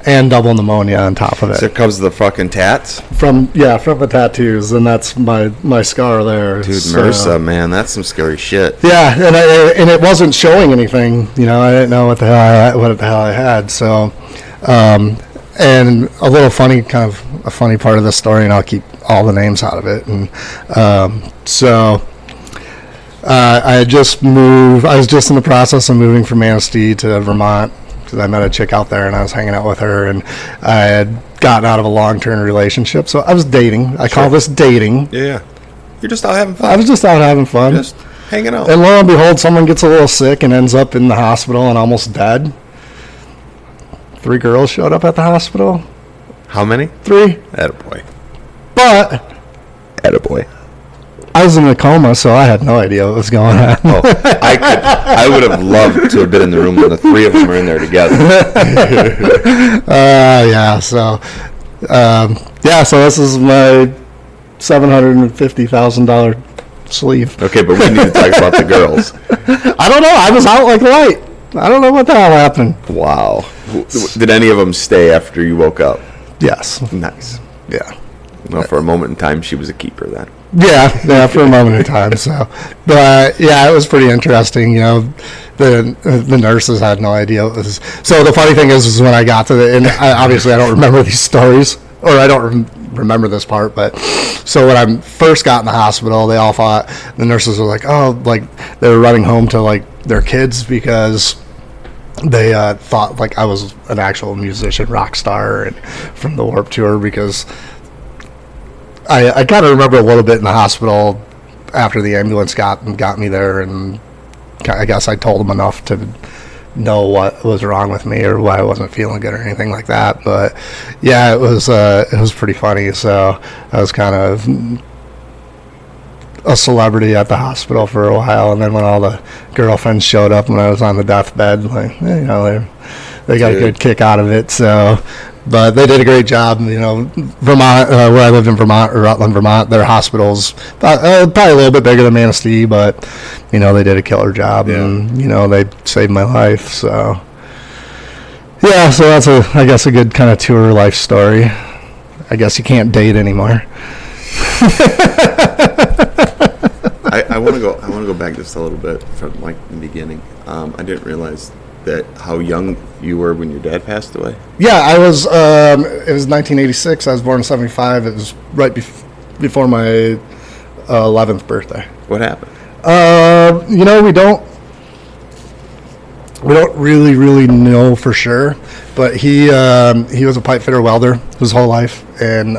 and double pneumonia on top of it. So it comes the fucking tats? From the tattoos, and that's my scar there. Dude, MRSA, man, that's some scary shit. Yeah, and it wasn't showing anything. I didn't know what the hell I had. So, and a little funny, kind of a funny part of this story, and I'll keep all the names out of it. And I had just moved. I was just in the process of moving from Manistee to Vermont, because I met a chick out there and I was hanging out with her, and I had gotten out of a long-term relationship, so I was dating. I call this dating. Yeah. You're just out having fun. I was just out having fun. Just hanging out. And lo and behold, someone gets a little sick and ends up in the hospital and almost dead. 3 girls showed up at the hospital. How many? 3. Attaboy. But Attaboy. I was in a coma, so I had no idea what was going on. I would have loved to have been in the room when the 3 of them are in there together. So this is my $750,000 sleeve. Okay, but we need to talk about the girls. I don't know. I was out like light. I don't know what the hell happened. Wow. Did any of them stay after you woke up? Yes. Nice. Yeah. Well, for a moment in time, she was a keeper then. Yeah, for a moment in time. So, but yeah, it was pretty interesting. The nurses had no idea what was. So the funny thing is when I got to and obviously I don't remember these stories, or I don't remember this part. But so when I first got in the hospital, they all thought, the nurses were like, oh, like they were running home to like their kids, because they thought like I was an actual musician, rock star, and from the Warped Tour, because I kind of remember a little bit in the hospital after the ambulance got me there, and I guess I told them enough to know what was wrong with me or why I wasn't feeling good or anything like that. But yeah, it was pretty funny. So I was kind of a celebrity at the hospital for a while, and then when all the girlfriends showed up when I was on the deathbed, like they got a good kick out of it. So. But they did a great job. Vermont, where I lived in Vermont, or Rutland, Vermont, their hospi's probably a little bit bigger than Manistee, but, they did a killer job. Yeah. And, they saved my life. So, yeah, so that's, I guess, a good kind of tour life story. I guess you can't date anymore. I want to go back just a little bit from like the beginning. I didn't realize that how young you were when your dad passed away. Yeah, I was. It was 1986. I was born in '75. It was right before my 11th birthday. What happened? We don't really know for sure, but he was a pipe fitter welder his whole life, and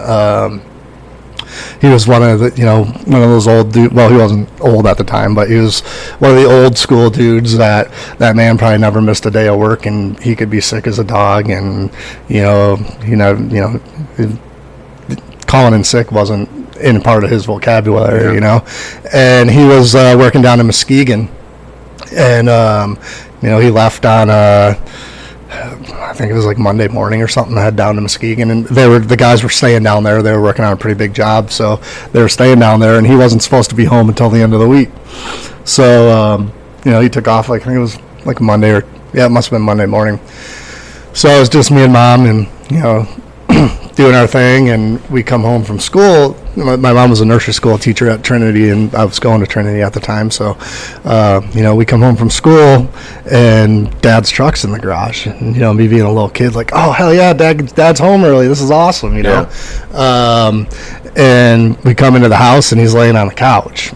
he was one of those old dudes. Well, he wasn't old at the time, but he was one of the old school dudes that man probably never missed a day of work, and he could be sick as a dog, and calling in sick wasn't in part of his vocabulary, and he was working down in Muskegon, and he left on I think it was like Monday morning or something, to head down to Muskegon, and the guys were staying down there. They were working on a pretty big job, so they were staying down there, and he wasn't supposed to be home until the end of the week. So he took off, like I think it was like Monday, or it must have been Monday morning. So it was just me and Mom, and doing our thing, and we come home from school. My mom was a nursery school teacher at Trinity, and I was going to Trinity at the time. So, we come home from school, and Dad's truck's in the garage. And, me being a little kid, like, oh, hell yeah, Dad's home early. This is awesome, Yeah. And we come into the house, and he's laying on the couch.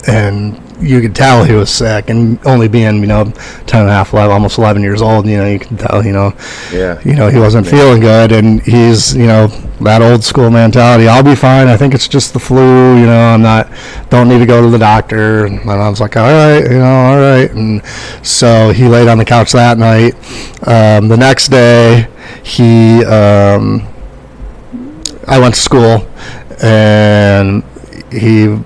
And you could tell he was sick, and only being 10 and a half, 11, almost 11 years old, you can tell he wasn't feeling good, and he's that old school mentality. I'll be fine, I think it's just the flu, don't need to go to the doctor. And my mom's like, all right, and so he laid on the couch that night. The next day I went to school, and he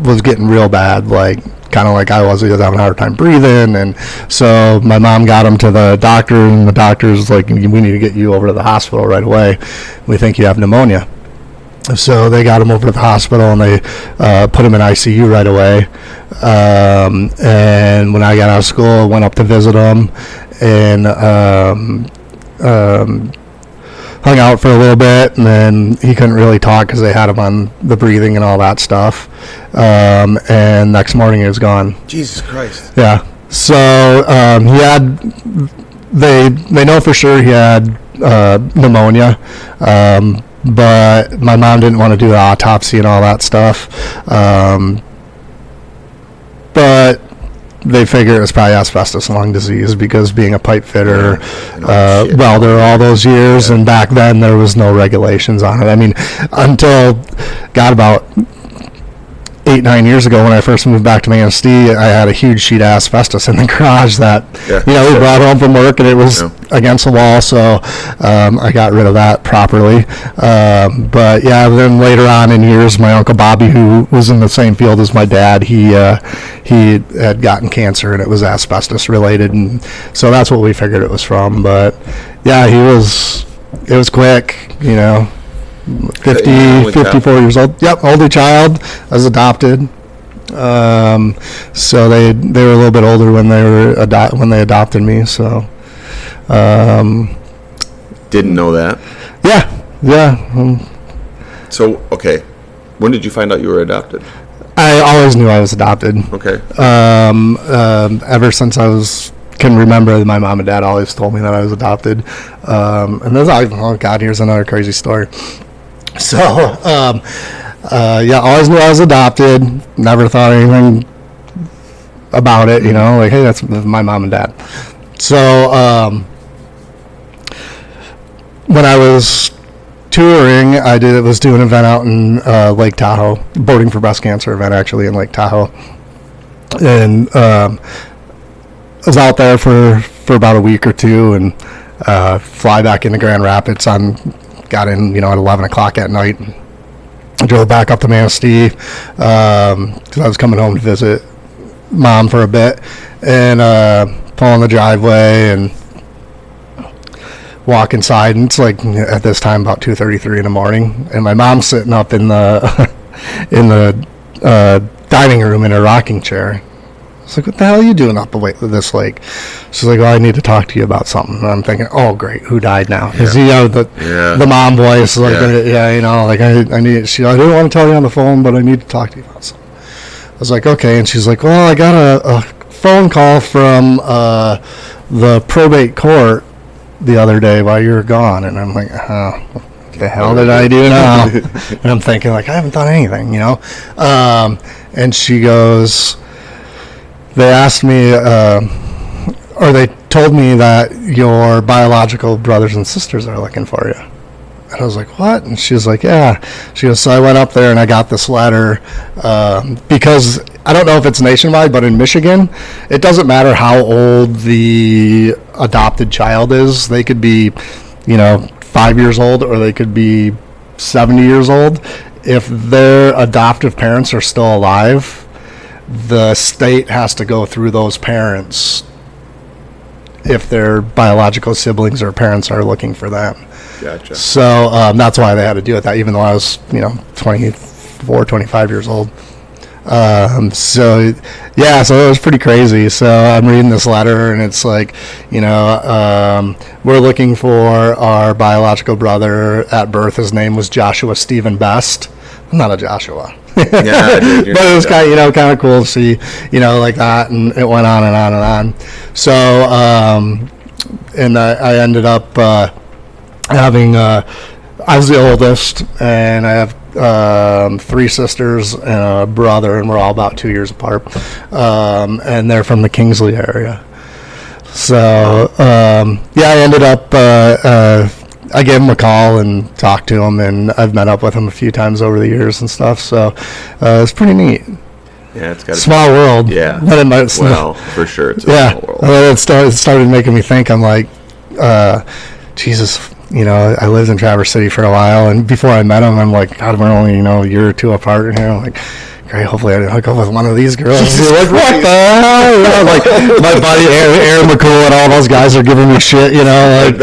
was getting real bad, kind of like I was. He was having a hard time breathing, and so my mom got him to the doctor, and the doctor's like, we need to get you over to the hospital right away. We think you have pneumonia. So they got him over to the hospital, and they put him in ICU right away. And when I got out of school, I went up to visit him, and hung out for a little bit, and then he couldn't really talk because they had him on the breathing and all that stuff. And next morning he was gone. Jesus Christ. Yeah. So he had. They know for sure he had pneumonia, but my mom didn't want to do the autopsy and all that stuff. But they figure it was probably asbestos lung disease, because being a pipe fitter, welder all those years, and back then there was no regulations on it. I mean, until about 8-9 years ago, when I first moved back to Manistee, I had a huge sheet of asbestos in the garage that we brought home from work, and it was against the wall, so I got rid of that properly. But then later on in years, my Uncle Bobby, who was in the same field as my dad, he had gotten cancer, and it was asbestos related, and so that's what we figured it was from. But it was quick, 54 years old. Yep, older child. I was adopted. So they were a little bit older when they adopted me. So didn't know that. Yeah. So okay, when did you find out you were adopted? I always knew I was adopted. Okay. Ever since can remember, my mom and dad always told me that I was adopted. And there's here's another crazy story. So, always knew I was adopted. Never thought anything about it, hey, that's my mom and dad. So, when I was touring, I was doing an event out in Lake Tahoe, Boarding for Breast Cancer event, actually, in Lake Tahoe. And I was out there for about a week or two, and fly back into Grand Rapids got in, at 11 o'clock at night. I drove back up to Manistee because I was coming home to visit Mom for a bit, and pull in the driveway and walk inside, and it's like at this time about 2:33 in the morning, and my mom's sitting up in the dining room in her rocking chair. I was like, what the hell are you doing up this lake? She's like, well, I need to talk to you about something. And I'm thinking, oh, great, who died now? Because, the mom voice, I need, I didn't want to tell you on the phone, but I need to talk to you about something. I was like, okay. And she's like, well, I got a phone call from the probate court the other day while you were gone. And I'm like, what the hell did I do now? And I'm thinking, like, I haven't done anything, you know? And she goes, they asked me, or they told me that your biological brothers and sisters are looking for you. And I was like, what? And she was like, yeah. She goes, so I went up there and I got this letter because I don't know if it's nationwide, but in Michigan, it doesn't matter how old the adopted child is. They could be, 5 years old, or they could be 70 years old. If their adoptive parents are still alive, the state has to go through those parents if their biological siblings or parents are looking for them. Gotcha. So that's why they had to do it, that even though I was 24, 25 years old. So it was pretty crazy. So I'm reading this letter and it's like, we're looking for our biological brother at birth. His name was Joshua Stephen Best. I'm not a Joshua. Yeah, dude, but it was kind of cool to see, like that, and it went on and on and on. So and I ended up having I was the oldest, and I have 3 sisters and a brother, and we're all about 2 years apart, and they're from the Kingsley area. So I ended up I gave him a call and talked to him, and I've met up with him a few times over the years and stuff. So it's pretty neat. Yeah, it's got a small world. Yeah. Well, for sure, it's a small world. It started making me think. I'm like, Jesus. I lived in Traverse City for a while, and before I met him, I'm like, God, we're only a year or two apart in here. I'm like, great, hopefully I didn't hook up with one of these girls. Like, what the hell? Like, my buddy Aaron McCool and all those guys are giving me shit, like,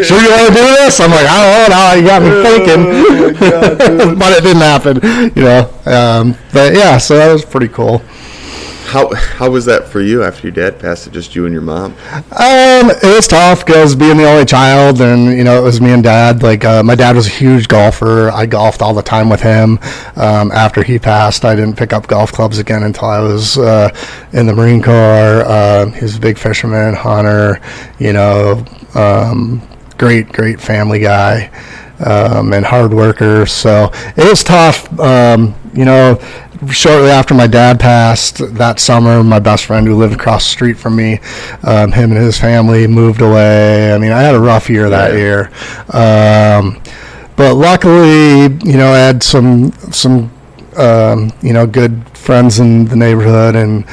sure you want to do this? I'm like, I don't know, now you got me thinking. But it didn't happen, but yeah, so that was pretty cool. How was that for you after your dad passed? It just you and your mom? It was tough because being the only child, and it was me and Dad. Like my dad was a huge golfer. I golfed all the time with him. After he passed, I didn't pick up golf clubs again until I was in the Marine Corps. He was a big fisherman, hunter. Great family guy. And hard worker. So it was tough. Shortly after my dad passed that summer, my best friend who lived across the street from me, him and his family moved away. I mean, I had a rough year that year. But luckily, I had some good friends in the neighborhood, and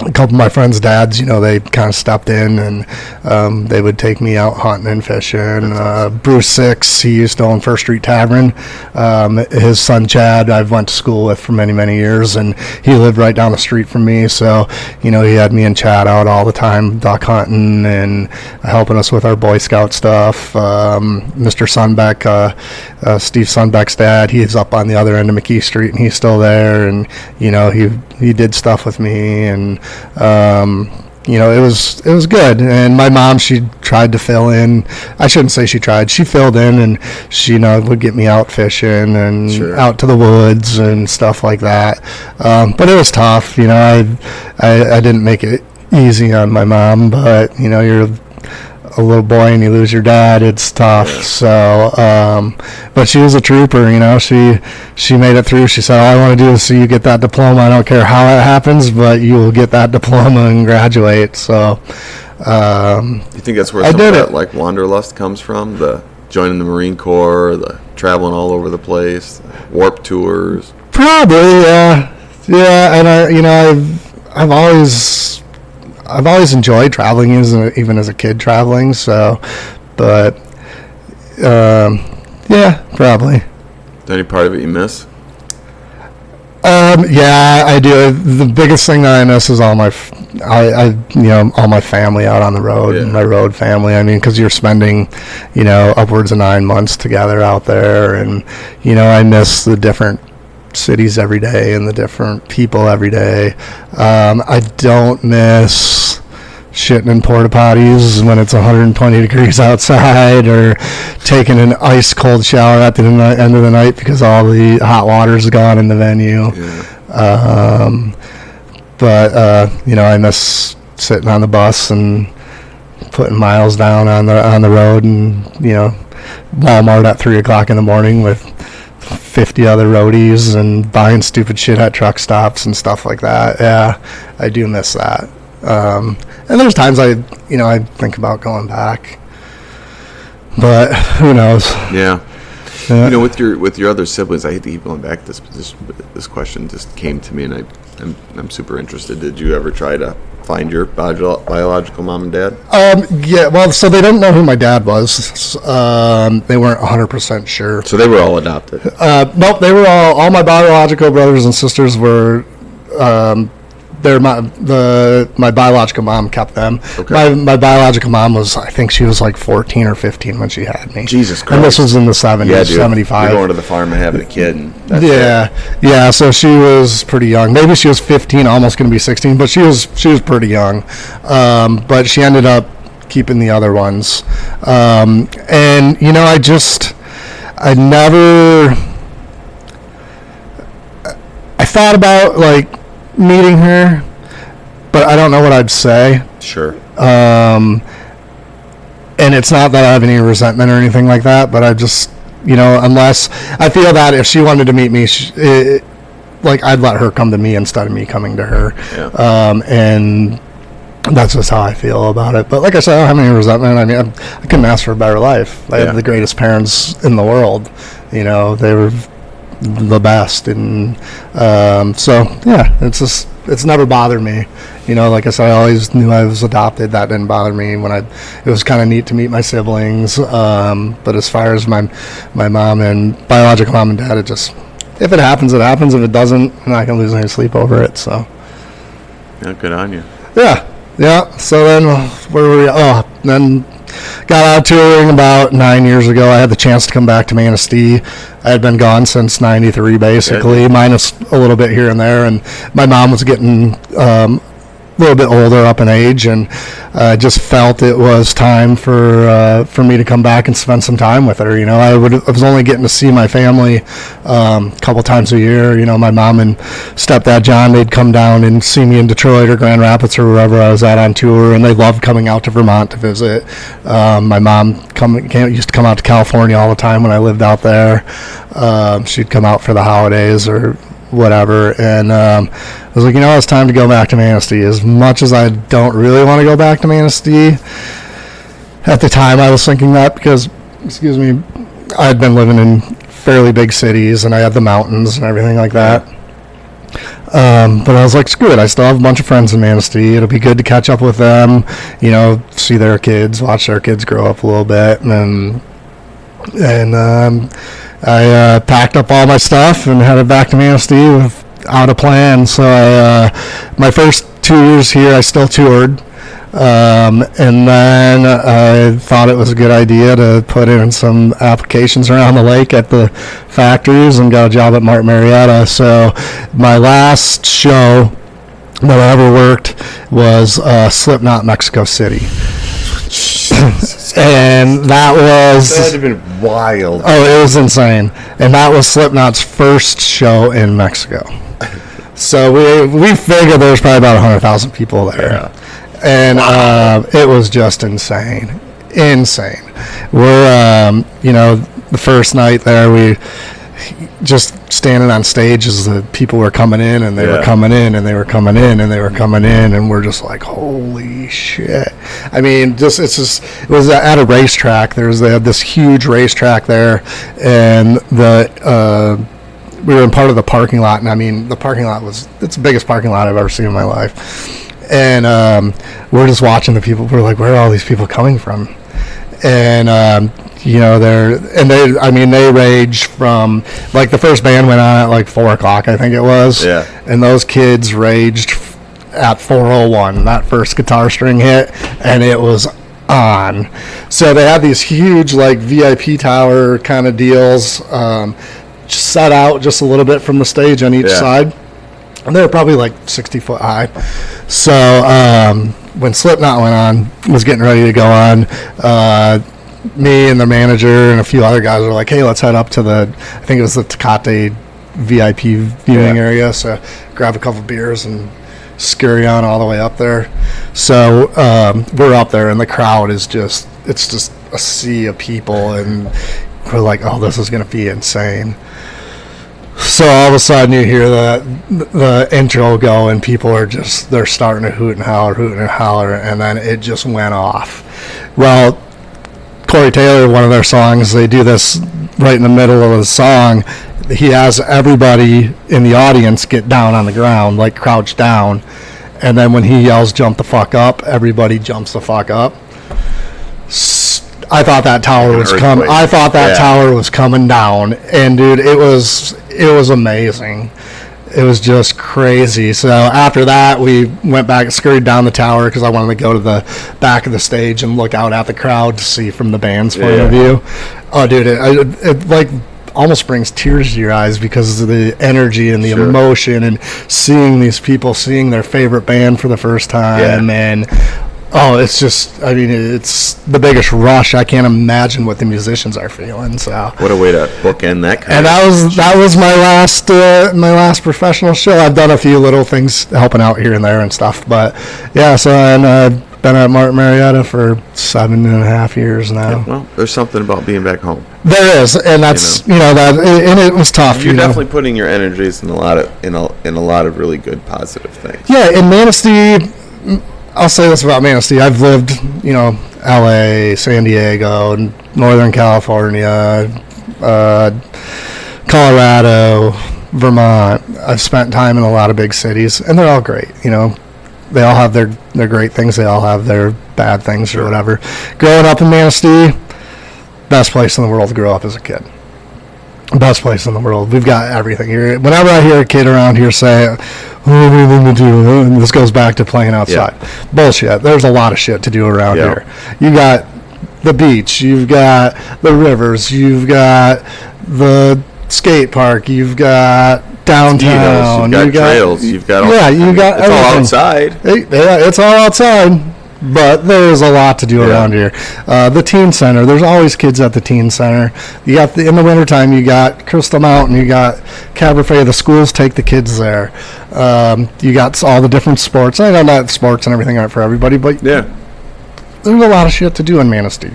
a couple of my friends' dads, they kind of stepped in, and they would take me out hunting and fishing. Bruce Six, he used to own First Street Tavern. His son Chad, I've went to school with for many, many years, and he lived right down the street from me. So, he had me and Chad out all the time, duck hunting and helping us with our Boy Scout stuff. Mr. Sunbeck, Steve Sunbeck's dad, he's up on the other end of McKee Street, and he's still there. And, he did stuff with me, and it was good. And my mom, she tried to fill in. I shouldn't say she tried. She filled in, and she would get me out fishing and out to the woods and stuff like that. But it was tough. I didn't make it easy on my mom, but you're a little boy and you lose your dad, it's tough. So but she was a trooper. She made it through. She said, all I want to do is see you get that diploma. I don't care how it happens, but you will get that diploma and graduate. So you think that's where some of that like wanderlust comes from, the joining the Marine Corps, the traveling all over the place, warp tours? Probably, yeah. And I've always enjoyed traveling, even as a kid traveling. So, but yeah, probably. Is there any part of it you miss? Yeah, I do. The biggest thing that I miss is all my family out on the road, my road family. I mean, because you're spending, upwards of 9 months together out there, and I miss the different cities every day and the different people every day. I don't miss shitting in porta potties when it's 120 degrees outside, or taking an ice cold shower at the end of the night because all the hot water's gone in the venue. But I miss sitting on the bus and putting miles down on the road, and Walmart at 3:00 in the morning with 50 other roadies and buying stupid shit at truck stops and stuff like that. Yeah, I do miss that. And there's times I think about going back, but who knows? Yeah. With your other siblings, I hate to keep going back to this question just came to me, and I'm super interested. Did you ever try to find your biological mom and dad? Yeah, well, so they didn't know who my dad was. They weren't 100% sure. So they were all adopted? Nope, they were all my biological brothers and sisters were, my biological mom kept them. Okay. My biological mom I think she was like 14 or 15 when she had me. Jesus Christ. And this was in the 70s, 75. You're going to the farm and having a kid. And yeah, so she was pretty young. Maybe she was 15, almost going to be 16, but she was pretty young. But she ended up keeping the other ones. I thought about, like, meeting her, but I don't know what I'd say. Sure. And it's not that I have any resentment or anything like that, but I just, unless I feel that if she wanted to meet me, I'd let her come to me instead of me coming to her. Yeah. And that's just how I feel about it. But like I said, I don't have any resentment. I mean, I couldn't ask for a better life. I had the greatest parents in the world. They were the best, and it's never bothered me. Like I said, I always knew I was adopted. That didn't bother me. It was kind of neat to meet my siblings, but as far as my mom and biological mom and dad, if it happens, it happens. If it doesn't, I'm not gonna lose any sleep over it. So good on you. Yeah. So then where were we? Then got out touring about 9 years ago. I had the chance to come back to Manistee. I had been gone since '93, basically, minus a little bit here and there. And my mom was getting a little bit older up in age, and I just felt it was time for me to come back and spend some time with her. I was only getting to see my family a couple times a year. My mom and stepdad John, they'd come down and see me in Detroit or Grand Rapids or wherever I was at on tour, and they loved coming out to Vermont to visit. My mom used to come out to California all the time when I lived out there. She'd come out for the holidays or whatever, and I was like, it's time to go back to Manistee. As much as I don't really want to go back to Manistee, at the time I was thinking that because, I had been living in fairly big cities, and I had the mountains and everything like that. But I was like, screw it, I still have a bunch of friends in Manistee. It'll be good to catch up with them, see their kids, watch their kids grow up a little bit, and I packed up all my stuff and headed back to Manistee without a plan. So my first 2 years here, I still toured. And then I thought it was a good idea to put in some applications around the lake at the factories and got a job at Martin Marietta. So my last show that I ever worked was Slipknot, Mexico City. And that had been wild. Oh, it was insane. And that was Slipknot's first show in Mexico. So we figured there was probably about 100,000 people there. Yeah. And it was just insane. We're the first night there, we just standing on stage as the people were coming in, and they were coming in, and they were coming in, and they were coming in, and we're just like, holy shit. I mean, it was at a racetrack. They had this huge racetrack there, and we were in part of the parking lot, and I mean, the parking lot it's the biggest parking lot I've ever seen in my life. And we're just watching the people. We're like, where are all these people coming from? And they ranged from, like, the first band went on at like 4:00, I think it was. Yeah. And those kids raged at 4:01. That first guitar string hit, and it was on. So they had these huge, like, VIP tower kind of deals set out just a little bit from the stage on each side. And they were probably like 60 foot high. So when Slipknot went on, was getting ready to go on, me and the manager and a few other guys were like, hey, let's head up to I think it was the Tecate VIP viewing area. So grab a couple beers and scurry on all the way up there. So we're up there, and the crowd is it's just a sea of people, and we're like, oh, this is going to be insane. So all of a sudden you hear the intro go, and people are they're starting to hoot and holler, and then it just went off. Well, Corey Taylor, one of their songs, they do this right in the middle of the song. He has everybody in the audience get down on the ground, like crouch down, and then when he yells jump the fuck up, everybody jumps the fuck up. I thought that tower was coming. I thought that tower was coming down, and dude, it was amazing. It was just crazy. So after that, we went back and scurried down the tower because I wanted to go to the back of the stage and look out at the crowd to see from the band's point of view. Oh, dude, it like almost brings tears to your eyes because of the energy and the emotion, and seeing these people seeing their favorite band for the first time, and it's just, I mean, it's the biggest rush. I can't imagine what the musicians are feeling. So what a way to bookend that kind. And that was my last professional show. I've done a few little things helping out here and there and stuff, but yeah. So I've been at Martin Marietta for 7.5 years now. Yeah, well, there's something about being back home. There is, and that's and it was tough. You're definitely putting your energies in a lot of really good positive things. Yeah, in Manistee. I'll say this about Manistee. I've lived, L.A., San Diego, Northern California, Colorado, Vermont. I've spent time in a lot of big cities, and they're all great. They all have their great things. They all have their bad things or whatever. Growing up in Manistee, best place in the world to grow up as a kid. Best place in the world. We've got everything here. Whenever I hear a kid around here say, and this goes back to playing outside. Bullshit. There's a lot of shit to do around here. You got the beach. You've got the rivers. You've got the skate park. You've got downtown. You've got trails. You've got you got it's everything. all outside. It's all outside. But there's a lot to do around here. The teen center, there's always kids at the teen center. You got in the wintertime, you got Crystal Mountain, you got Cabernet. The schools take the kids there. You got all the different sports. I know that sports and everything aren't for everybody, but there's a lot of shit to do in Manistee.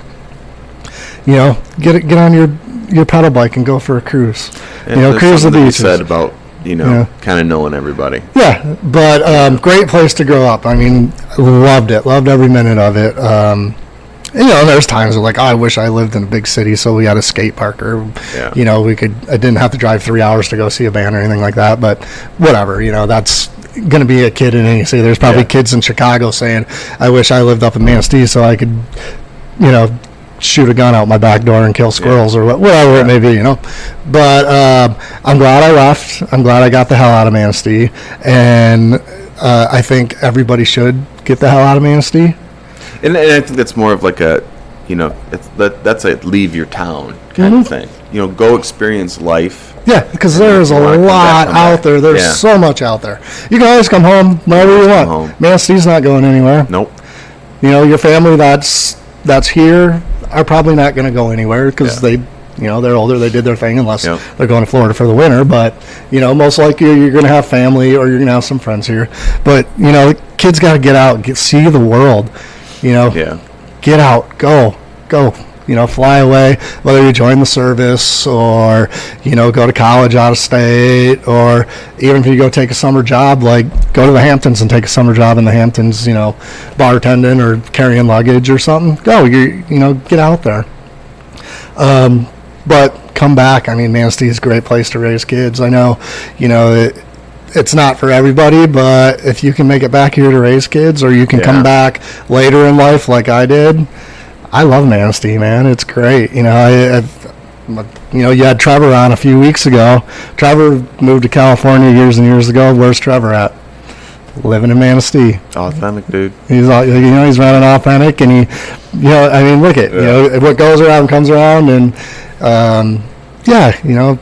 Get on your pedal bike and go for a cruise. Cruise the beaches. Said about kind of knowing everybody. Yeah, but great place to grow up. I mean, loved it. Loved every minute of it. There's times where I wish I lived in a big city so we had a skate park or, I didn't have to drive 3 hours to go see a band or anything like that. But whatever, that's going to be a kid in any city. There's probably kids in Chicago saying, I wish I lived up in Manistee so I could, shoot a gun out my back door and kill squirrels or whatever it may be, But I'm glad I left. I'm glad I got the hell out of Manistee, and I think everybody should get the hell out of Manistee. And I think that's more of like a, that's a leave your town kind of thing. Go experience life. Yeah, because there's a lot out there. There's so much out there. You can always come home whenever you want. Manistee's not going anywhere. Nope. Your family that's here are probably not going to go anywhere because they're older. They did their thing unless they're going to Florida for the winter. But, most likely you're going to have family or you're going to have some friends here. But, kids got to get out, see the world, get out, go, fly away, whether you join the service or, go to college out of state, or even if you go take a summer job, go to the Hamptons and take a summer job in the Hamptons, bartending or carrying luggage or something. Go, get out there. But come back. I mean, Manistee is a great place to raise kids. I know, it's not for everybody, but if you can make it back here to raise kids, or you can come back later in life like I did, I love Manistee, man. It's great. You had Trevor on a few weeks ago. Trevor moved to California years and years ago. Where's Trevor at? Living in Manistee. Authentic, dude. He's he's running authentic, and look at what goes around comes around, and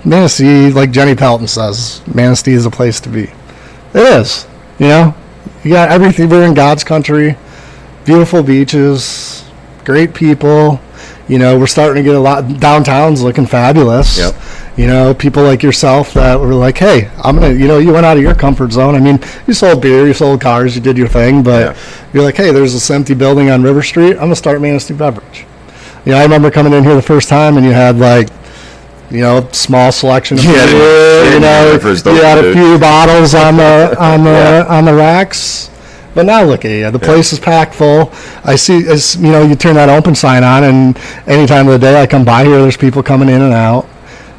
Manistee, like Jenny Pelton says, Manistee is a place to be. It is. You got everything. We're in God's country. beautiful beaches, great people. You know, we're starting to get a lot. Downtown's looking fabulous. Yep. You know, people like yourself that were like, hey, I'm going to, you know, you went out of your comfort zone. I mean, you sold beer, you sold cars, you did your thing, but you're like, hey, there's this empty building on River Street. I'm going to start Manistee Beverage. You know, I remember coming in here the first time and you had like, you know, small selection of beer, you know, you had a few bottles on the racks. But now look at you. The place is packed full. I see, as you know, you turn that open sign on, and any time of the day I come by here, there's people coming in and out.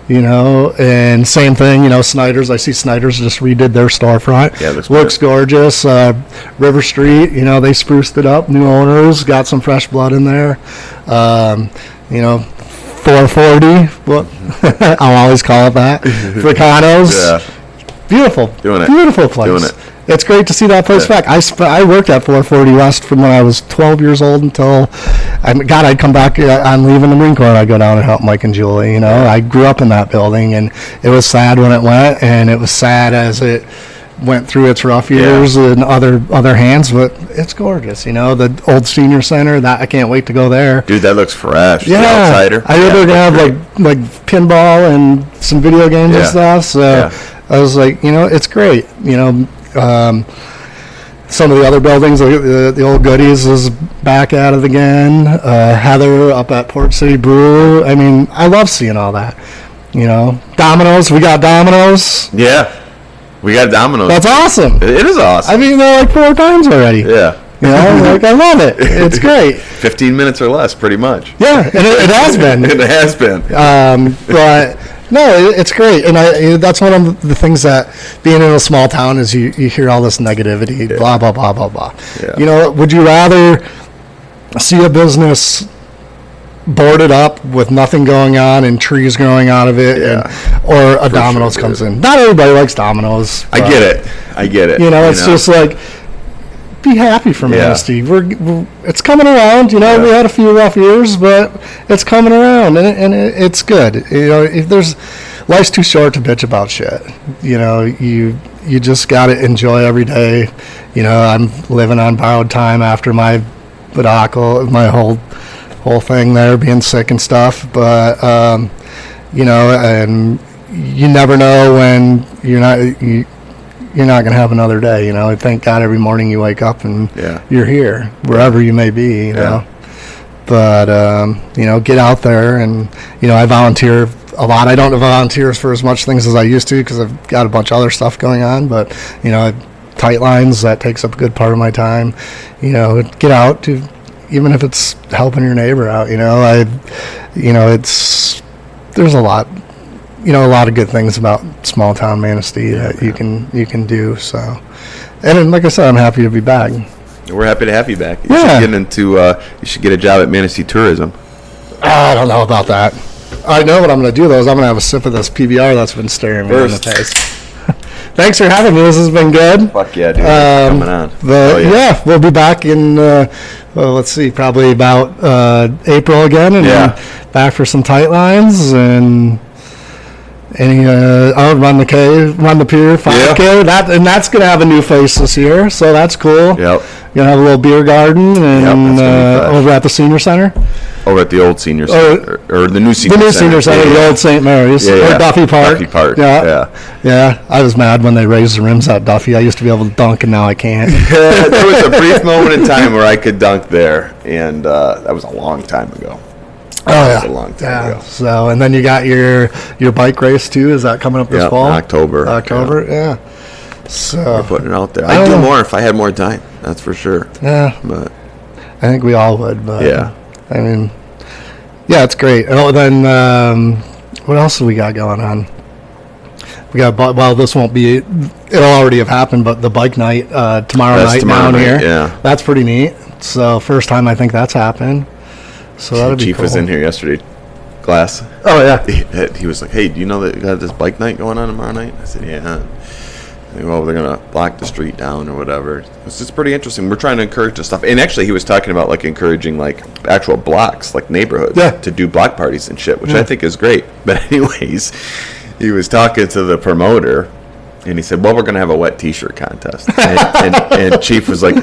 You know, and same thing, you know, Snyder's. I see Snyder's just redid their storefront. Yeah, looks gorgeous. River Street, you know, they spruced it up. New owners, got some fresh blood in there. You know, 440. Well, I'll always call it that. Fricanos. Yeah. Beautiful. Doing it. Beautiful place. Doing it. It's great to see that place back. I worked at 440 West from when I was 12 years old until, I'd come back on leaving the Marine Corps and I'd go down and help Mike and Julie. You know, I grew up in that building, and it was sad when it went, and it was sad as it went through its rough years in other hands, but it's gorgeous. You know, the old senior center, that I can't wait to go there. Dude, that looks fresh. Yeah, the outsider. I heard they're gonna have like pinball and some video games and stuff. So I was like, you know, it's great. You know. Some of the other buildings, the old Goodies is back at it again. Heather up at Port City Brew. I mean, I love seeing all that. You know, Domino's. We got Domino's. Yeah, we got Domino's. That's awesome. It is awesome. I've eaten there like 4 times already. Yeah. You know, like I love it. It's great. 15 minutes or less, pretty much. Yeah, and it has been. It has been. But. No, it's great, and that's one of the things that being in a small town is you hear all this negativity, blah, blah, blah, blah, blah. Yeah. You know, would you rather see a business boarded up with nothing going on and trees growing out of it, or a Domino's comes in? Not everybody likes Domino's. I get it. You know, it's just like, be happy for Manistee. We're it's coming around. You know, we had a few rough years, but it's coming around, and it's good. You know, if life's too short to bitch about shit. You know, you just got to enjoy every day. You know, I'm living on borrowed time after my debacle, my whole thing there, being sick and stuff. But you know, and you never know when you're not going to have another day, you know. Thank God every morning you wake up and you're here, wherever you may be, you know. But, you know, get out there and, you know, I volunteer a lot. I don't volunteer for as much things as I used to because I've got a bunch of other stuff going on. But, you know, tight lines, that takes up a good part of my time. You know, get out to, even if it's helping your neighbor out, you know. There's a lot. You know, a lot of good things about small town Manistee that you can do. So, and then, like I said, I'm happy to be back. We're happy to have you back. You should get a job at Manistee Tourism. I don't know about that. I know what I'm going to do though. Is I'm going to have a sip of this PBR that's been staring me in the face. Thanks for having me. This has been good. Fuck yeah, dude. Coming on. But we'll be back in. Let's see, probably about April again, and then back for some tight lines and. I'll run the pier 5K. That's gonna have a new face this year, so that's cool. Yep. Gonna have a little beer garden and over at the senior center. Over at the old senior center, or the new senior center. The new senior center, the old St. Mary's, or Duffy Park. Duffy Park. Yeah. I was mad when they raised the rims at Duffy. I used to be able to dunk, and now I can't. There was a brief moment in time where I could dunk there, and that was a long time ago. Oh yeah, that's a long time ago. So, and then you got your bike race too. Is that coming up this fall? October. Yeah. So we're putting it out there. I'd do more if I had more time. That's for sure. Yeah, but I think we all would. But yeah, I mean, yeah, it's great. Oh, then what else do we got going on? We got this won't be. It'll already have happened, but the bike night tomorrow night down here. Yeah, that's pretty neat. So first time I think that's happened. So that'll be Chief cool. was in here yesterday, Glass. Oh yeah. He was like, "Hey, do you know that you got this bike night going on tomorrow night?" I said, "Yeah." Well, they're gonna block the street down or whatever. It's just pretty interesting. We're trying to encourage this stuff, and actually, he was talking about like encouraging like actual blocks, like neighborhoods, to do block parties and shit, which I think is great. But anyways, he was talking to the promoter, And he said, well, we're going to have a wet T-shirt contest. And Chief was like,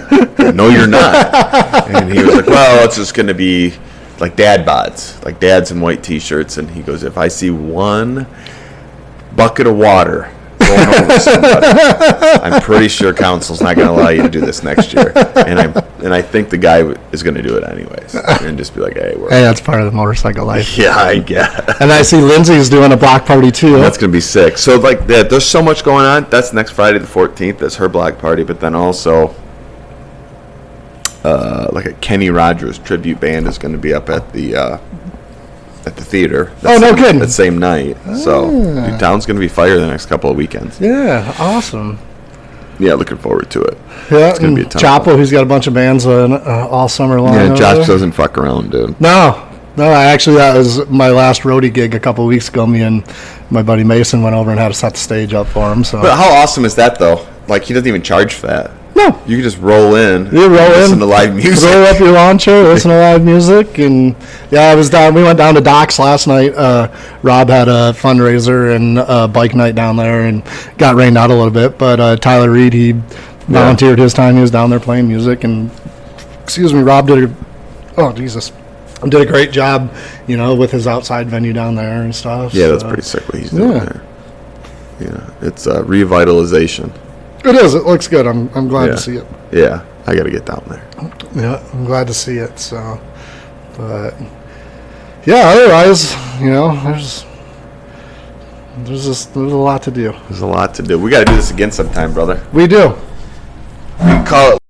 no, you're not. And he was like, well, it's just going to be like dad bods, like dads in white T-shirts. And he goes, if I see one bucket of water going over somebody, I'm pretty sure council's not going to allow you to do this next year. And I think the guy is going to do it anyways, and just be like, hey, that's part of the motorcycle life. Yeah, I get. And I see Lindsay's doing a block party too. That's going to be sick. So like that, there's so much going on. That's next Friday the 14th. That's her block party. But then also, like a Kenny Rogers tribute band is going to be up at the theater. No kidding. That same night. So the town's going to be fire the next couple of weekends. Yeah, awesome. Yeah, looking forward to it. Yeah, it's going to be a ton. Chapo, he's got a bunch of bands all summer long. Yeah, Josh doesn't fuck around, dude. No, that was my last roadie gig a couple of weeks ago. Me and my buddy Mason went over and had to set the stage up for him. So, but how awesome is that, though? Like, he doesn't even charge for that. No. You can just roll in. Listen to live music. Roll up your lawn chair, listen to live music, and I was down. We went down to Doc's last night. Rob had a fundraiser and a bike night down there, and got rained out a little bit. But Tyler Reed, he volunteered his time. He was down there playing music, and Rob did a great job, with his outside venue down there and stuff. Yeah, that's pretty sick what he's doing there. Yeah, it's revitalization. It is. It looks good. I'm glad to see it. Yeah, I got to get down there. Yeah, I'm glad to see it. So, but otherwise, there's a lot to do. There's a lot to do. We got to do this again sometime, brother. We do. We can call it